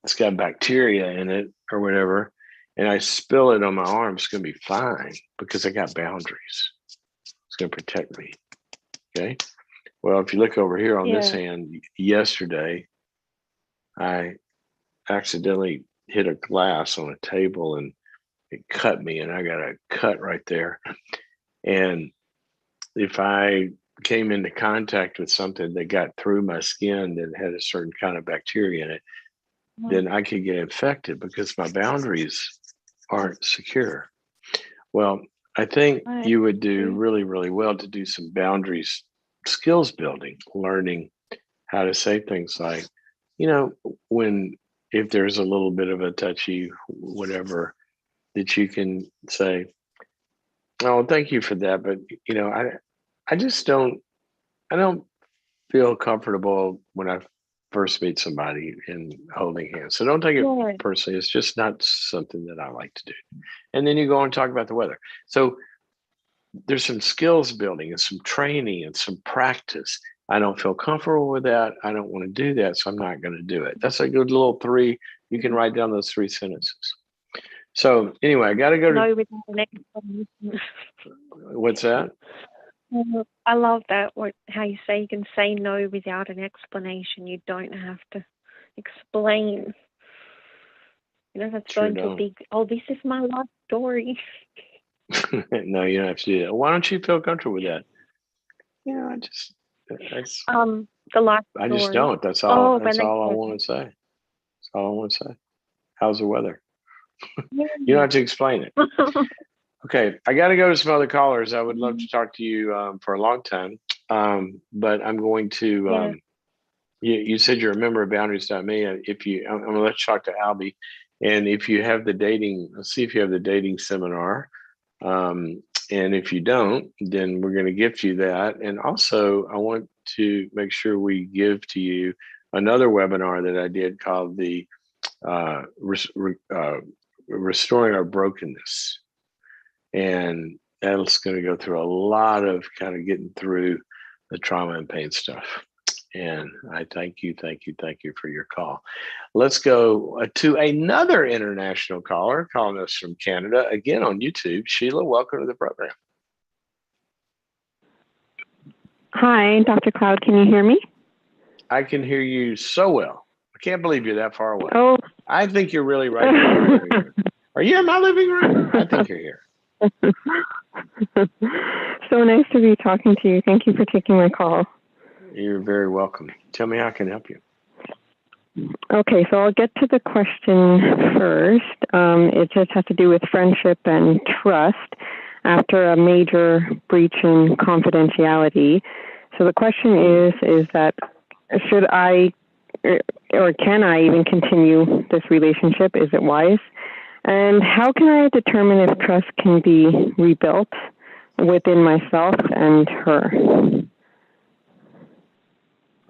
it's got bacteria in it or whatever, and I spill it on my arm, it's going to be fine because I got boundaries. It's going to protect me. Okay. Well, if you look over here on this Yeah. hand, yesterday, I accidentally hit a glass on a table and it cut me, and I got a cut right there. And if I came into contact with something that got through my skin that had a certain kind of bacteria in it, Mm. then I could get infected because my boundaries aren't secure. Well, I think Right. you would do really, really well to do some boundaries, skills building, learning how to say things like, you know, when if there's a little bit of a touchy whatever, that you can say, "Oh, thank you for that, but you know, I just I don't feel comfortable when I first meet somebody and holding hands. So don't take it Yeah. personally. It's just not something that I like to do." And then you go and talk about the weather. So there's some skills building and some training and some practice. I don't feel comfortable with that. I don't want to do that, so I'm not going to do it. That's a good little three. You can write down those 3 sentences. So anyway, I got to go to No without an explanation. what's that? I love that. How you say you can say no without an explanation. You don't have to explain. You don't have to go Sure into a don't. big, oh, this is my life story. No, you don't have to do that. Why don't you feel comfortable with that? You know, that's, The life I just story. don't. That's Oh, all. when That's they all I said, want to say. That's all I want to say. How's the weather? You don't yeah. have to explain it. Okay, I got to go to some other callers. I would love to talk to you for a long time, but I'm going to. Yeah. You said you're a member of Boundaries.me. If you, I'm going to let you talk to Albie, and if you have the dating, let's see if you have the dating seminar. And if you don't, then we're going to gift you that. And also, I want to make sure we give to you another webinar that I did called the Restoring Our Brokenness. And that's going to go through a lot of kind of getting through the trauma and pain stuff. And I thank you for your call. Let's go to another international caller calling us from Canada, again on YouTube. Sheila, welcome to the program. Hi, Dr. Cloud. Can you hear me? I can hear you so well. I can't believe you're that far away. Oh. I think you're really right here in my living room. Are you in my living room? I think you're here. So nice to be talking to you. Thank you for taking my call. You're very welcome. Tell me how I can help you. Okay, so I'll get to the question first. It just has to do with friendship and trust after a major breach in confidentiality. So the question is that should I or can I even continue this relationship? Is it wise? And how can I determine if trust can be rebuilt within myself and her?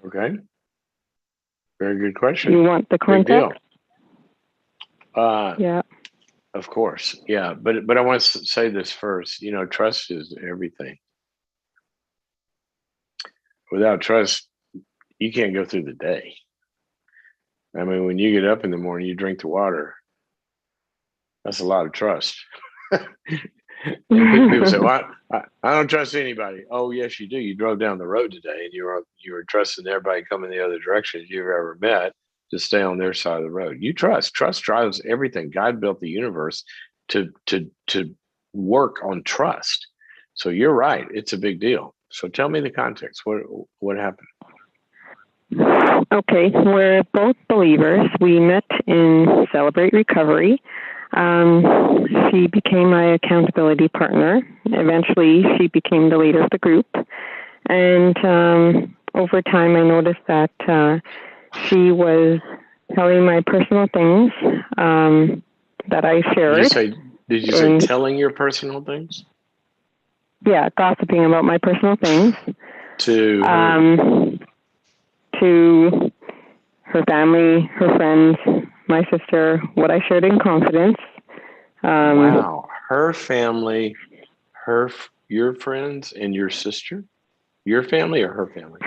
Okay. Very good question. You want the Big deal. context? Yeah. Of course. Yeah. But I want to say this first. You know, trust is everything. Without trust, you can't go through the day. I mean, when you get up in the morning, you drink the water. That's a lot of trust. And people say, "Well, I don't trust anybody." Oh, yes, you do. You drove down the road today, and you were trusting everybody coming the other direction you've ever met to stay on their side of the road. You trust. Trust drives everything. God built the universe to work on trust. So you're right. It's a big deal. So tell me the context. What happened? Okay, we're both believers. We met in Celebrate Recovery. She became my accountability partner. Eventually, she became the leader of the group. And over time, I noticed that she was telling my personal things that I shared. Did you say telling your personal things? Yeah, gossiping about my personal things. To her family, her friends, my sister, what I shared in confidence. Wow. Her family, your friends, and your sister? Your family or her family?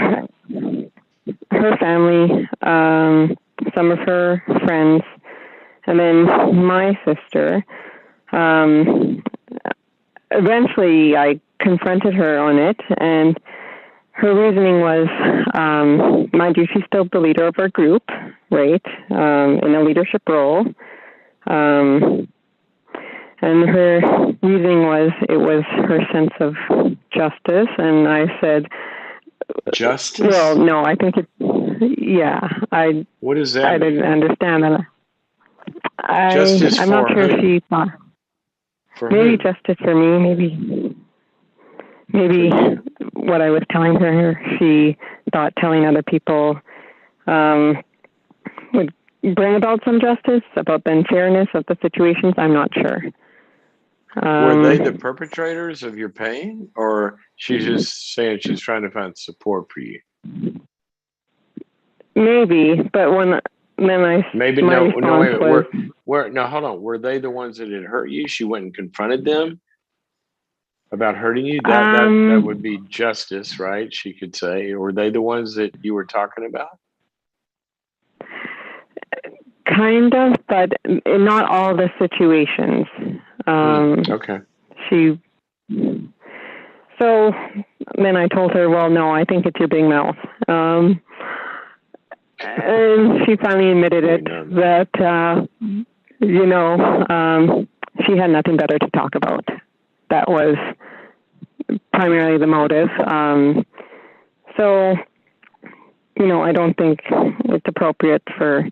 Her family, some of her friends, and then my sister. Eventually, I confronted her on it, and her reasoning was, mind you, she's still the leader of our group, right, in a leadership role. And her reasoning was, it was her sense of justice. And I said, justice? Well, no, I think what does that I mean? didn't understand that. Justice I'm not sure who? if she thought. For maybe who? justice for me. Maybe For you? what I was telling her, she thought telling other people would bring about some justice, about the unfairness of the situations. I'm not sure. Were they the perpetrators of your pain, or she's just saying she's trying to find support for you? Maybe, but Maybe my no, response wait a was, minute. No, hold on. Were they the ones that had hurt you? She went and confronted them about hurting you. That would be justice, right? She could say. Or were they the ones that you were talking about? kind of, but in not all the situations. Okay. So then I told her, well, no, I think it's your big mouth. And she finally admitted it, that, she had nothing better to talk about. That was primarily the motive. So, I don't think it's appropriate for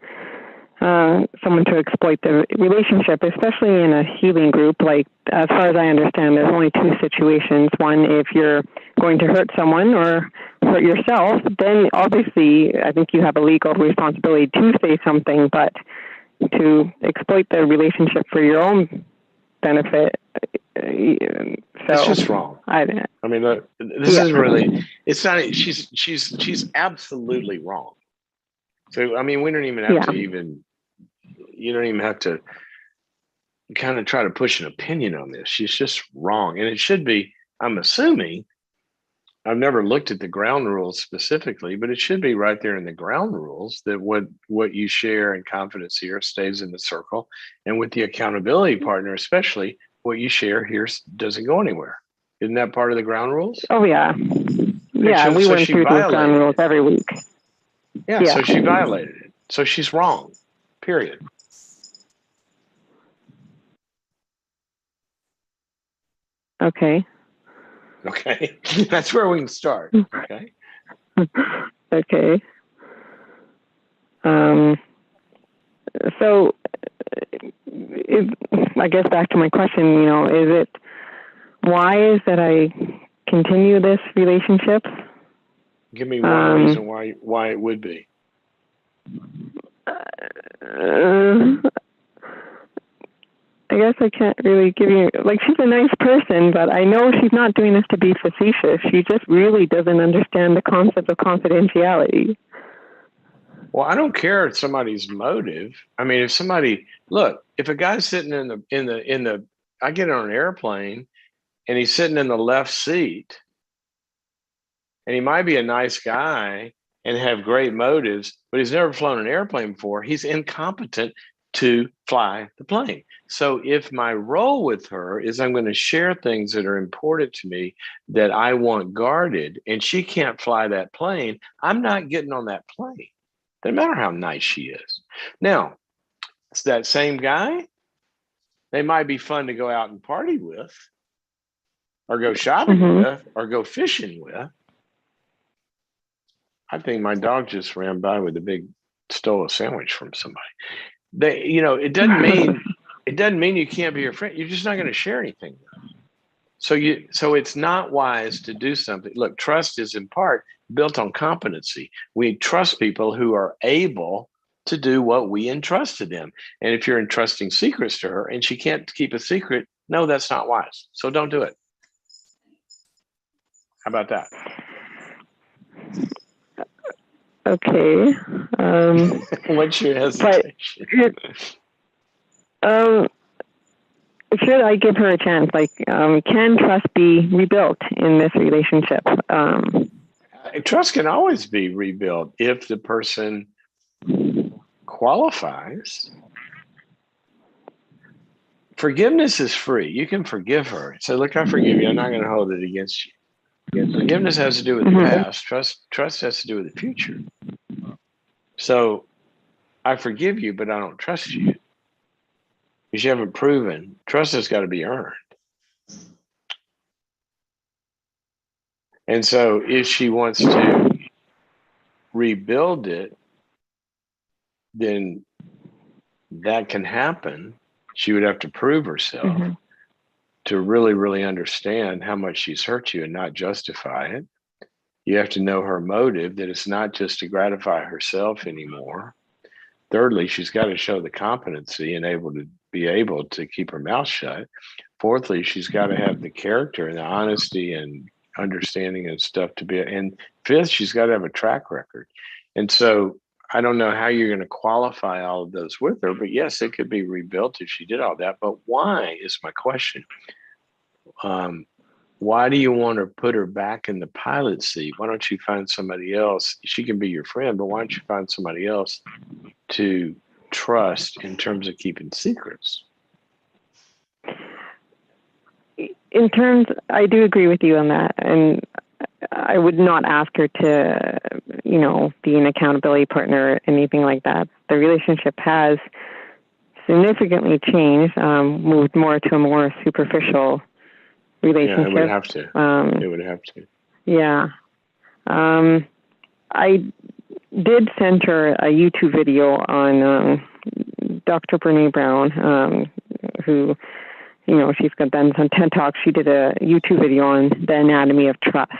someone to exploit the relationship, especially in a healing group. Like, as far as I understand, there's only two situations. One, if you're going to hurt someone or hurt yourself, then obviously I think you have a legal responsibility to say something, but to exploit the relationship for your own benefit, It's just wrong. I mean, look, this is really, it's not, she's absolutely wrong. So, I mean, we don't even have to you don't even have to kind of try to push an opinion on this. She's just wrong. And it should be, I'm assuming, I've never looked at the ground rules specifically, but it should be right there in the ground rules that what you share in confidence here stays in the circle. And with the accountability partner, especially, what you share here doesn't go anywhere. Isn't that part of the ground rules? Oh, yeah. Yeah, we went through those ground rules every week. Yeah, so she violated it. So she's wrong, period. Okay. Okay. That's where we can start. Okay. Okay. So, I guess back to my question, why is that I continue this relationship? Give me one reason why it would be. I guess I can't really give you, she's a nice person, but I know she's not doing this to be facetious. She just really doesn't understand the concept of confidentiality. Well, I don't care if somebody's motive. I mean, if a guy's sitting I get on an airplane and he's sitting in the left seat and he might be a nice guy and have great motives, but he's never flown an airplane before. He's incompetent to fly the plane. So if my role with her is I'm going to share things that are important to me that I want guarded, and she can't fly that plane, I'm not getting on that plane. Doesn't matter how nice she is. Now, it's that same guy. They might be fun to go out and party with, or go shopping with, or go fishing with. I think my dog just ran by with stole a sandwich from somebody. It doesn't mean you can't be your friend. You're just not going to share anything with them. So it's not wise to do something. Look, trust is in part built on competency. We trust people who are able to do what we entrusted them. And if you're entrusting secrets to her and she can't keep a secret, no, that's not wise. So don't do it. How about that? Okay. What's your hesitation? Should I give her a chance? Can trust be rebuilt in this relationship? Trust can always be rebuilt if the person qualifies. Forgiveness is free. You can forgive her. Say, look, I forgive you. I'm not going to hold it against you. Forgiveness has to do with the past. Trust has to do with the future. So I forgive you, but I don't trust you because you haven't proven. Trust has got to be earned. And so if she wants to rebuild it, then that can happen. She would have to prove herself. to really, really understand how much she's hurt you and not justify it. You have to know her motive, that it's not just to gratify herself anymore. Thirdly, she's got to show the competency and be able to keep her mouth shut. Fourthly, she's got to have the character and the honesty and understanding and stuff to be. And fifth, she's got to have a track record. And so I don't know how you're going to qualify all of those with her, but yes, it could be rebuilt if she did all that. But why is my question? Why do you want to put her back in the pilot seat? Why don't you find somebody else? She can be your friend, but why don't you find somebody else to trust in terms of keeping secrets? I do agree with you on that. And I would not ask her to, be an accountability partner or anything like that. The relationship has significantly changed, moved more to a more superficial relationship. Yeah, it would have to. It would have to. Yeah. I did send her a YouTube video on Dr. Brene Brown, who, she's done some TED Talks. She did a YouTube video on the anatomy of trust.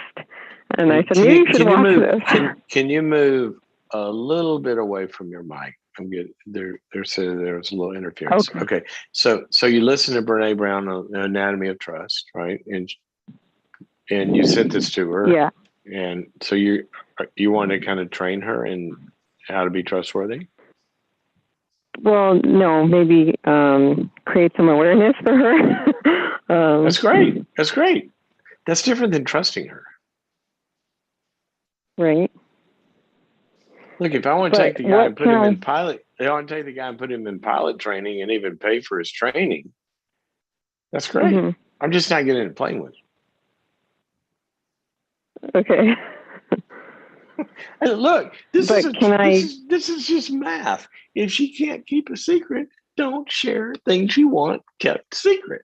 And I said, maybe you should watch this. Can you move a little bit away from your mic? I'm good. There's a little interference. Okay. So you listen to Brene Brown on the anatomy of trust, right? And you sent this to her. Yeah. And so you want to kind of train her in how to be trustworthy? Well, no, maybe create some awareness for her. That's great. That's great. That's different than trusting her. Right. Look, if I want to take the guy and put him in pilot, I want to take the guy and put him in pilot training and even pay for his training. That's great. Mm-hmm. I'm just not getting into playing with him. Okay. Look, this is just math. If she can't keep a secret, don't share things you want kept secret.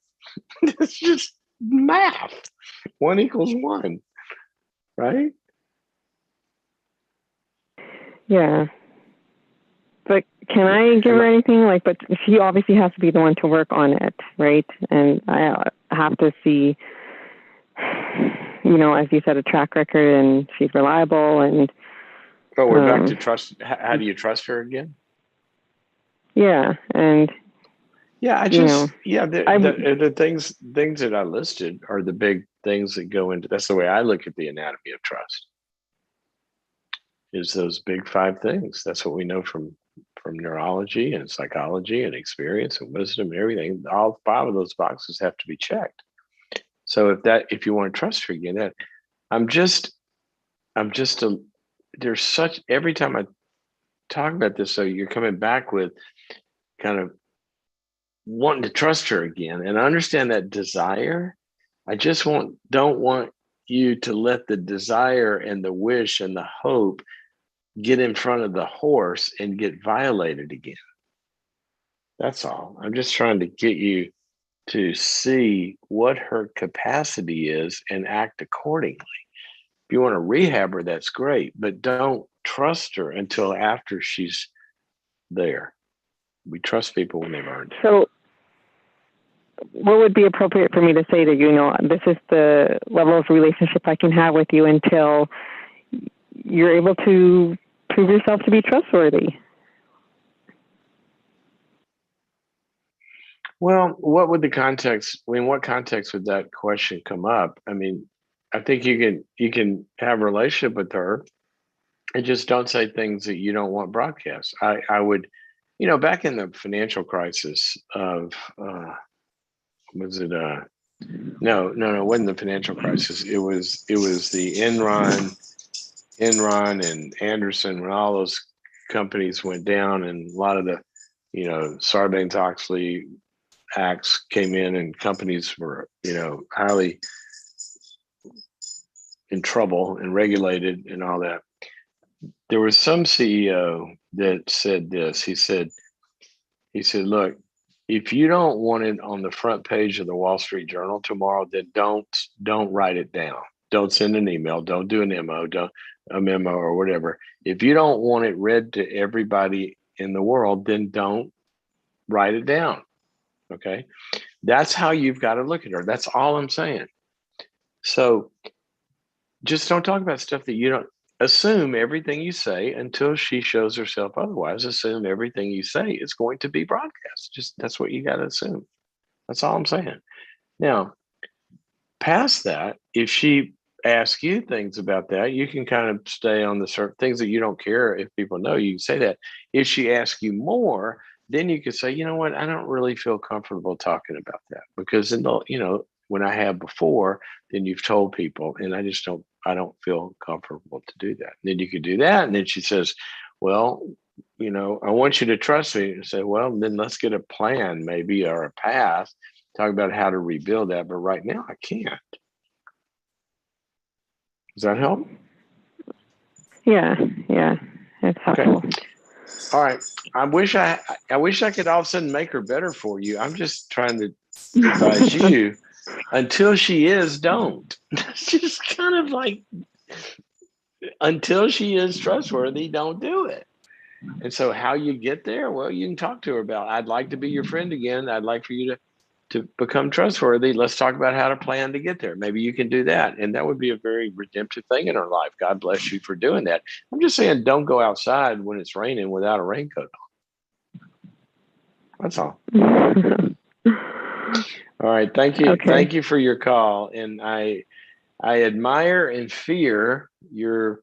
It's just math. 1 = 1, right? Yeah. But can I give her anything? But she obviously has to be the one to work on it, right? And I have to see, as you said, a track record, and she's reliable. And we're back to trust. How do you trust her again? Yeah, and the things that I listed are the big things that go into. That's the way I look at the anatomy of trust. Is those big 5 things. That's what we know from neurology and psychology and experience and wisdom and everything. All 5 of those boxes have to be checked. So if you want to trust her again, there's such, every time I talk about this, so you're coming back with kind of wanting to trust her again. And I understand that desire. I just don't want you to let the desire and the wish and the hope get in front of the horse and get violated again. That's all. I'm just trying to get you to see what her capacity is and act accordingly. If you want to rehab her, that's great, but don't trust her until after she's there. We trust people when they've earned it. So what would be appropriate for me to say to you, this is the level of relationship I can have with you until you're able to prove yourself to be trustworthy? Well, what would the context, in what context would that question come up? I mean, I think you can have a relationship with her and just don't say things that you don't want broadcast. I would, back in the financial crisis of, was it, no, it wasn't the financial crisis. It was the Enron and Anderson, when all those companies went down and a lot of the, Sarbanes-Oxley acts came in and companies were, highly in trouble and regulated and all that. There was some CEO that said this. He said, look, if you don't want it on the front page of the Wall Street Journal tomorrow, then don't write it down. Don't send an email. Don't do a memo or whatever. If you don't want it read to everybody in the world, then don't write it down. Okay. That's how you've got to look at her. That's all I'm saying. So just don't talk about stuff that you don't. Assume everything you say until she shows herself otherwise. Assume everything you say is going to be broadcast. Just that's what you got to assume. That's all I'm saying. Now, past that, if she asks you things about that, you can kind of stay on the certain things that you don't care if people know. You can say that. If she asks you more, then you could say, you know what, I don't really feel comfortable talking about that because when I have before, then you've told people, and I don't feel comfortable to do that. And then you could do that, and then she says, well, I want you to trust me. And say, well, then let's get a plan, maybe, or a path. Talk about how to rebuild that, but right now I can't. Does that help? Yeah, that's helpful. Okay. All right. I wish I could all of a sudden make her better for you. I'm just trying to advise you. Until she is, don't. It's just kind of like until she is trustworthy, don't do it. And so how you get there? Well, you can talk to her about, I'd like to be your friend again. I'd like for you to become trustworthy. Let's talk about how to plan to get there. Maybe you can do that. And that would be a very redemptive thing in her life. God bless you for doing that. I'm just saying, don't go outside when it's raining without a raincoat on. That's all. All right. Thank you. Okay. Thank you for your call. And I admire and fear your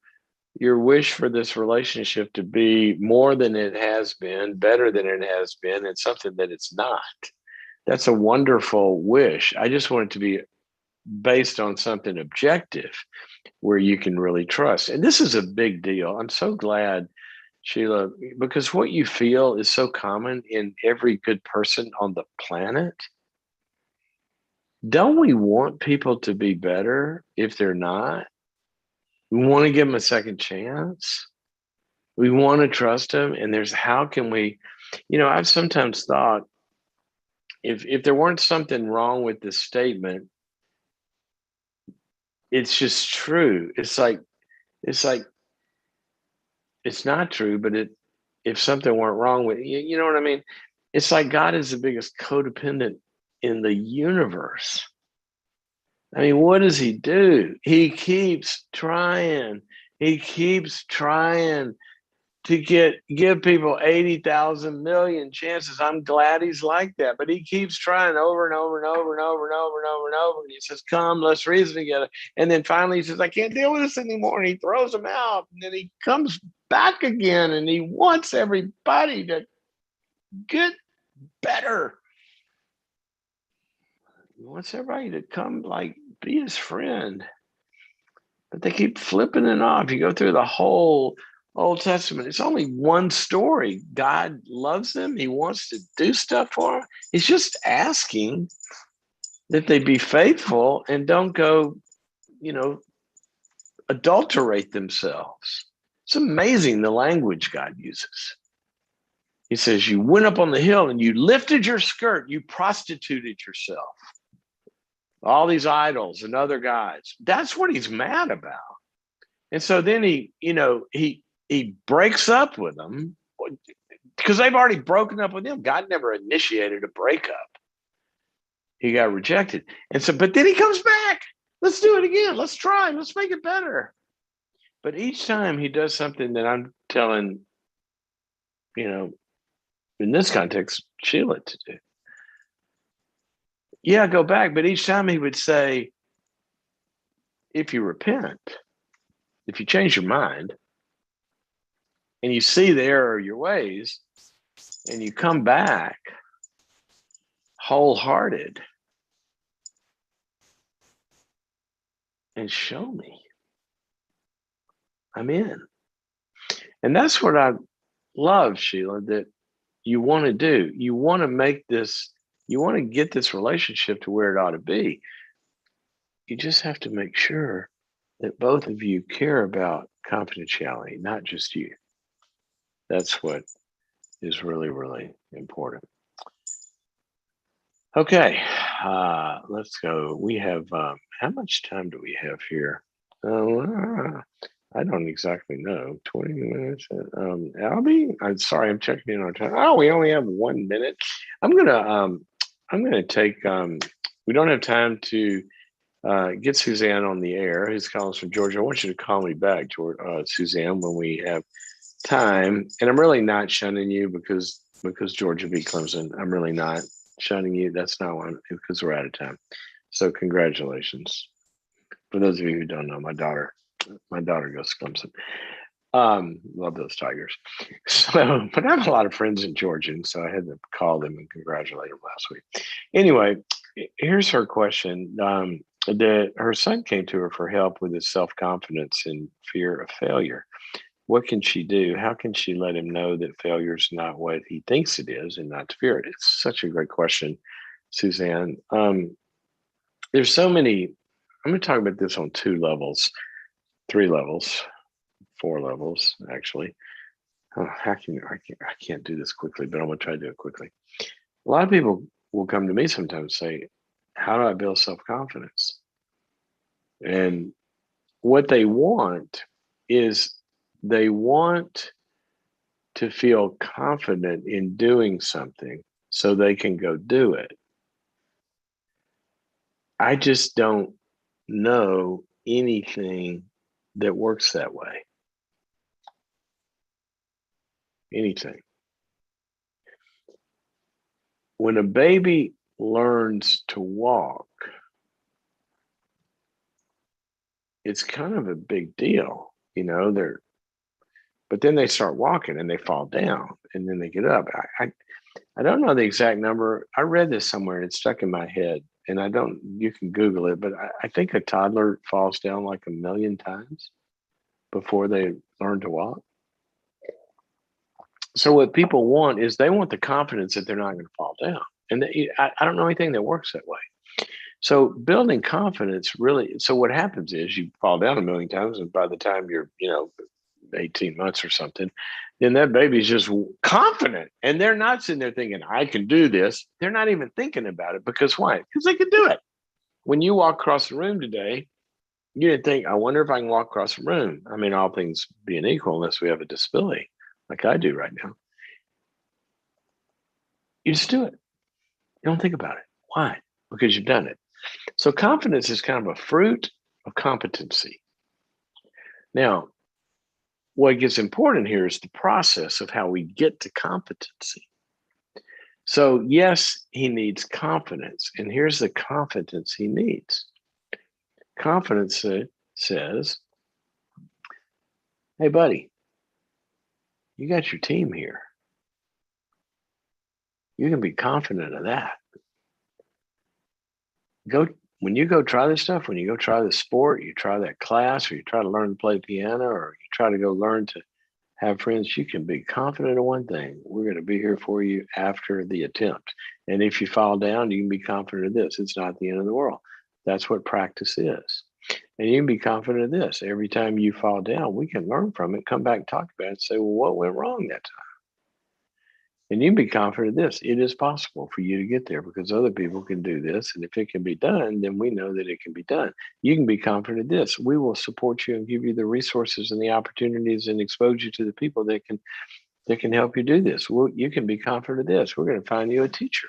wish for this relationship to be more than it has been, better than it has been, and something that it's not. That's a wonderful wish. I just want it to be based on something objective where you can really trust. And this is a big deal. I'm so glad, Sheila, because what you feel is so common in every good person on the planet. Don't we want people to be better if they're not? We want to give them a second chance. We want to trust them. And how can we, I've sometimes thought if there weren't something wrong with this statement, it's just true. It's like it's not true, but if something weren't wrong with you know what I mean? It's like God is the biggest codependent in the universe. I mean, what does he do? He keeps trying. He keeps trying to give people 80,000 million chances. I'm glad he's like that, but he keeps trying over and over and over and over and over and over and over. And he says, come, let's reason together. And then finally he says, I can't deal with this anymore. And he throws them out. And then he comes back again and he wants everybody to get better. He wants everybody to come be his friend. But they keep flipping it off. You go through the whole Old Testament, it's only one story. God loves them. He wants to do stuff for them. He's just asking that they be faithful and don't go, adulterate themselves. It's amazing the language God uses. He says, you went up on the hill and you lifted your skirt. You prostituted yourself. All these idols and other gods. That's what he's mad about. And so then he breaks up with them because they've already broken up with him. God never initiated a breakup. He got rejected. And so, but then he comes back. Let's do it again. Let's try. Let's make it better. But each time he does something that I'm telling, in this context, Sheila to do. Yeah, go back. But each time he would say, if you repent, if you change your mind, and you see the error of your ways, and you come back wholehearted and show me, I'm in. And that's what I love, Sheila, that you want to do. You want to you want to get this relationship to where it ought to be. You just have to make sure that both of you care about confidentiality, not just you. That's what is really, really important. Okay, let's go. We have, how much time do we have here? I don't exactly know. 20 minutes. Albie, I'm sorry, I'm checking in on time. Oh, we only have 1 minute. I'm gonna I'm going to take, we don't have time to get Suzanne on the air. Who's calling us from Georgia. I want you to call me back, Suzanne, when we have time. And I'm really not shunning you because Georgia beat Clemson. I'm really not shunning you. That's not why, because we're out of time. So congratulations. For those of you who don't know, my daughter goes to Clemson. Love those Tigers. So, but I have a lot of friends in Georgia, and so I had to call them and congratulate them last week. Anyway, here's her question. That her son came to her for help with his self-confidence and fear of failure. What can she do? How can she let him know that failure is not what he thinks it is and not to fear it? It's such a great question, Suzanne. There's so many. I'm going to talk about this on 2 levels, 3 levels, 4 levels, actually. I can't do this quickly, but I'm going to try to do it quickly. A lot of people will come to me sometimes and say, how do I build self-confidence? And what they want is they want to feel confident in doing something so they can go do it. I just don't know anything that works that way. Anything. When a baby learns to walk, it's kind of a big deal, but then they start walking and they fall down and then they get up. I don't know the exact number. I read this somewhere and it's stuck in my head, and you can Google it, but I think a toddler falls down like 1 million times before they learn to walk. So what people want is they want the confidence that they're not going to fall down. And I don't know anything that works that way. So building confidence so what happens is you fall down 1 million times, and by the time you're, 18 months or something, then that baby's just confident. And they're not sitting there thinking, I can do this. They're not even thinking about it. Because why? Because they can do it. When you walk across the room today, you didn't think, I wonder if I can walk across the room. I mean, all things being equal, unless we have a disability like I do right now. You just do it. You don't think about it. Why? Because you've done it. So confidence is kind of a fruit of competency. Now, what gets important here is the process of how we get to competency. So yes, he needs confidence. And here's the confidence he needs. Confidence says, hey, buddy, you got your team here. You can be confident of that. When you go try this stuff, when you go try this sport, you try that class, or you try to learn to play piano, or you try to go learn to have friends, you can be confident of one thing. We're going to be here for you after the attempt. And if you fall down, you can be confident of this. It's not the end of the world. That's what practice is. And you can be confident of this. Every time you fall down, we can learn from it, come back and talk about it and say, well, what went wrong that time? And you can be confident of this. It is possible for you to get there because other people can do this. And if it can be done, then we know that it can be done. You can be confident of this. We will support you and give you the resources and the opportunities and expose you to the people that can help you do this. Well, you can be confident of this. We're going to find you a teacher,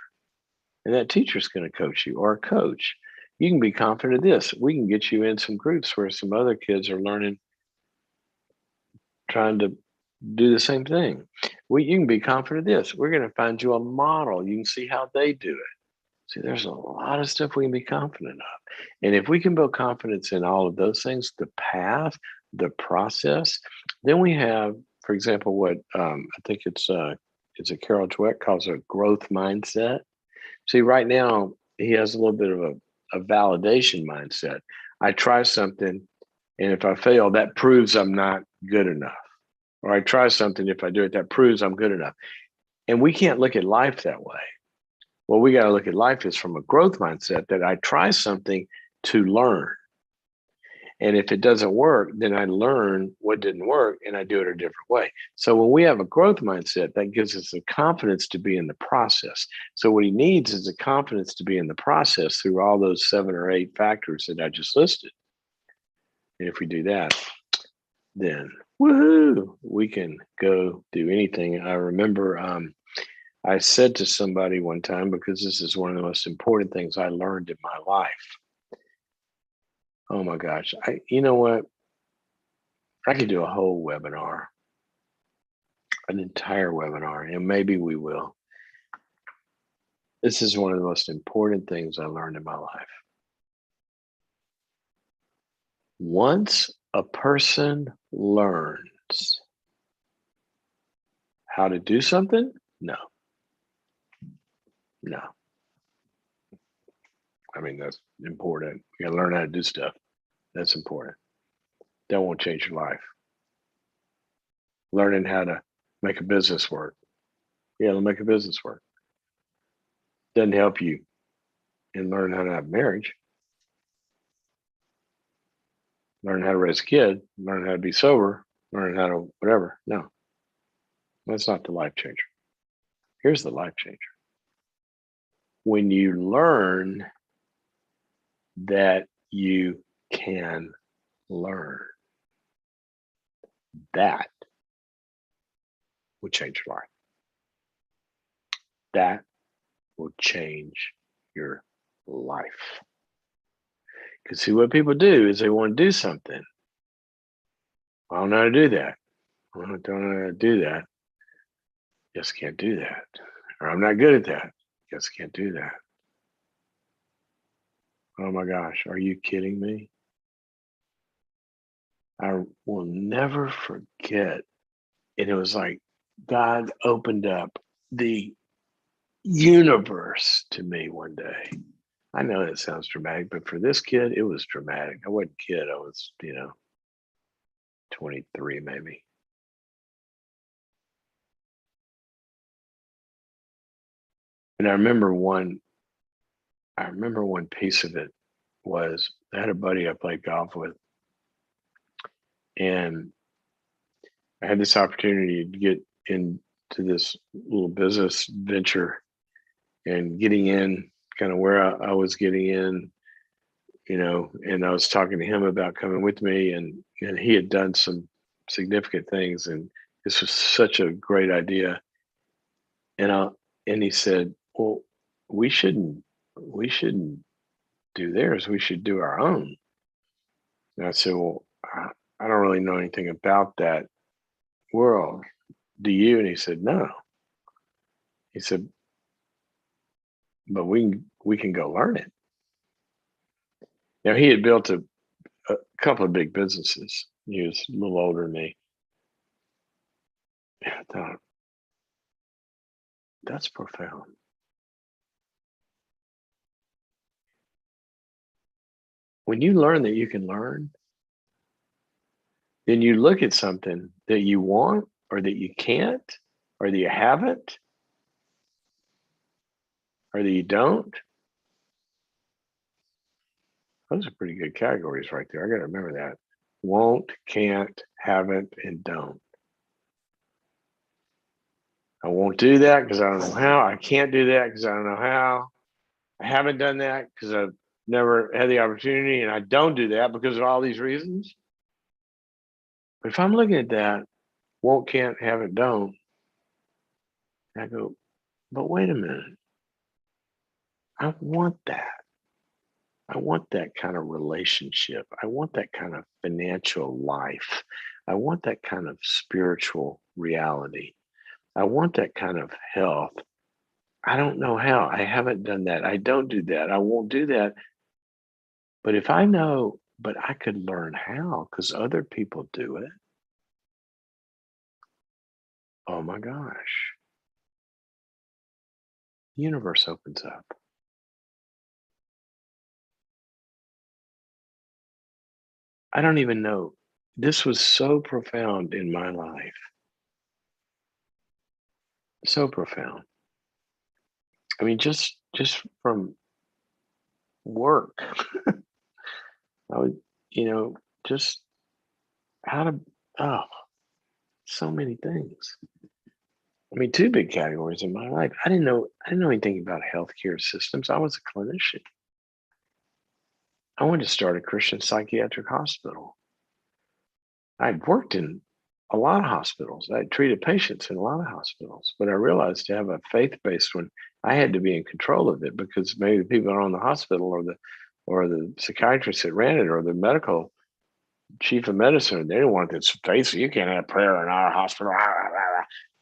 and that teacher's going to coach you, or a coach. You can be confident of this. We can get you in some groups where some other kids are learning, trying to do the same thing. You can be confident of this. We're going to find you a model. You can see how they do it. See, there's a lot of stuff we can be confident of. And if we can build confidence in all of those things, the path, the process, then we have, for example, what I think it's a Carol Dweck calls a growth mindset. See, right now, he has a little bit of a validation mindset. I try something, and if I fail, that proves I'm not good enough. Or I try something, if I do it, that proves I'm good enough. And we can't look at life that way. What we got to look at life is from a growth mindset, that I try something to learn. And if it doesn't work, then I learn what didn't work and I do it a different way. So when we have a growth mindset, that gives us the confidence to be in the process. So what he needs is the confidence to be in the process through all those 7 or 8 factors that I just listed. And if we do that, then woohoo, we can go do anything. I remember I said to somebody one time, because this is one of the most important things I learned in my life. Oh my gosh. You know what? I could do a whole webinar, an entire webinar, and maybe we will. This is one of the most important things I learned in my life. Once a person learns how to do something, no. I mean, that's important. You gotta learn how to do stuff. That's important. That won't change your life. Learning how to make a business work. Yeah, it'll make a business work. Doesn't help you in learning how to have marriage. Learn how to raise a kid, learn how to be sober, learn how to whatever. No, that's not the life changer. Here's the life changer. When you learn that you can learn, that will change your life. That will change your life. Because see, what people do is they want to do something. I don't know how to do that. I don't know how to do that. Just can't do that. Or I'm not good at that. Just can't do that. Oh my gosh, are you kidding me? I will never forget. And it was like God opened up the universe to me one day. I know it sounds dramatic, but for this kid, it was dramatic. I wasn't a kid. I was, 23 maybe. And I remember one piece of it was I had a buddy I played golf with, and I had this opportunity to get into this little business venture and getting in kind of where I was getting in, and I was talking to him about coming with me, and he had done some significant things, and this was such a great idea. And he said, well, we shouldn't do theirs. We should do our own. And I said, well, I don't really know anything about that world. Do you? And he said, no. He said, but we can go learn it. Now he had built a couple of big businesses. He was a little older than me. I thought, that's profound. When you learn that you can learn, then you look at something that you want or that you can't or that you haven't or that you don't. Those are pretty good categories right there. I got to remember that. Won't, can't, haven't, and don't. I won't do that because I don't know how. I can't do that because I don't know how. I haven't done that because I've never had the opportunity, and I don't do that because of all these reasons. But if I'm looking at that, won't, can't, haven't, don't, I go, but wait a minute. I want that. I want that kind of relationship. I want that kind of financial life. I want that kind of spiritual reality. I want that kind of health. I don't know how. I haven't done that. I don't do that. I won't do that. But if I know, but I could learn how because other people do it. Oh my gosh. The universe opens up. I don't even know. This was so profound in my life. So profound. I mean, just from work, I would, just how to, oh, so many things. I mean, two big categories in my life. I didn't know anything about healthcare systems. I was a clinician. I wanted to start a Christian psychiatric hospital. I'd worked in a lot of hospitals. I treated patients in a lot of hospitals, but I realized to have a faith-based one, I had to be in control of it, because maybe the people that are on the hospital, or the psychiatrist that ran it, or the medical chief of medicine, they didn't want this faith. You can't have prayer in our hospital.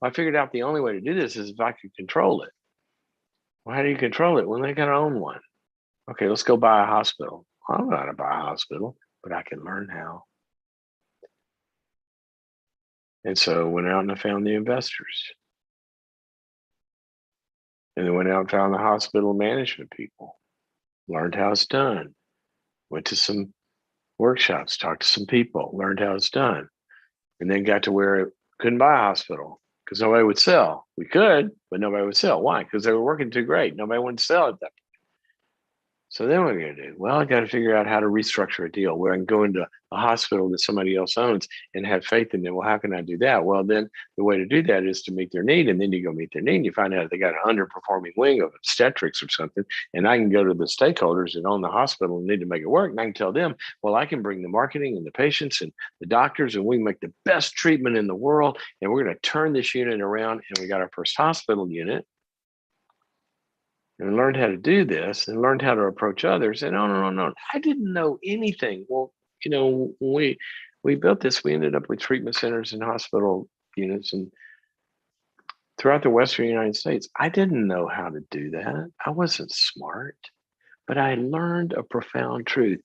I figured out the only way to do this is if I could control it. Well, how do you control it? Well, they got to own one. Okay, let's go buy a hospital. I don't know how to buy a hospital, but I can learn how. And so I went out and I found the investors. And then went out and found the hospital management people. Learned how it's done. Went to some workshops, talked to some people, learned how it's done. And then got to where it couldn't buy a hospital because nobody would sell. We could, but nobody would sell. Why? Because they were working too great. Nobody wanted to sell at that. So then what are we going to do? Well, I got to figure out how to restructure a deal where I can go into a hospital that somebody else owns and have faith in them. Well, how can I do that? Well, then the way to do that is to meet their need. And then you go meet their need and you find out they got an underperforming wing of obstetrics or something. And I can go to the stakeholders that own the hospital and need to make it work. And I can tell them, well, I can bring the marketing and the patients and the doctors, and we can make the best treatment in the world. And we're going to turn this unit around. And we got our first hospital unit. And learned how to do this and learned how to approach others. And no. I didn't know anything. Well, when we built this, we ended up with treatment centers and hospital units and throughout the Western United States. I didn't know how to do that. I wasn't smart, but I learned a profound truth.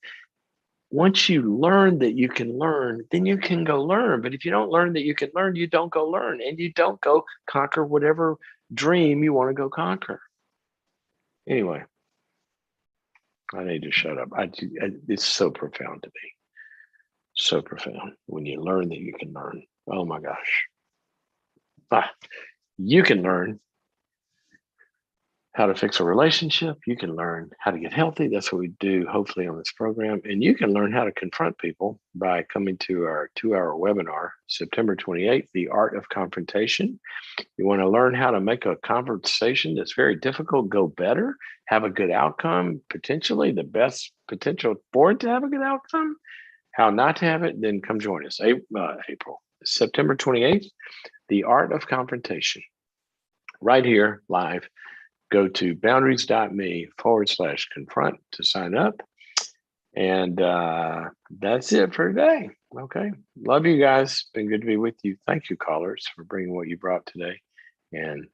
Once you learn that you can learn, then you can go learn. But if you don't learn that you can learn, you don't go learn, and you don't go conquer whatever dream you want to go conquer. Anyway, I need to shut up. It's so profound to me. So profound when you learn that you can learn. Oh my gosh. You can learn how to fix a relationship. You can learn how to get healthy. That's what we do, hopefully, on this program. And you can learn how to confront people by coming to our 2-hour webinar, September 28th, The Art of Confrontation. You want to learn how to make a conversation that's very difficult go better, have a good outcome, potentially the best potential for it to have a good outcome, how not to have it, then come join us. September 28th, The Art of Confrontation. Right here, live. Go to boundaries.me/confront to sign up. And that's it for today. Okay. Love you guys. Been good to be with you. Thank you, callers, for bringing what you brought today. And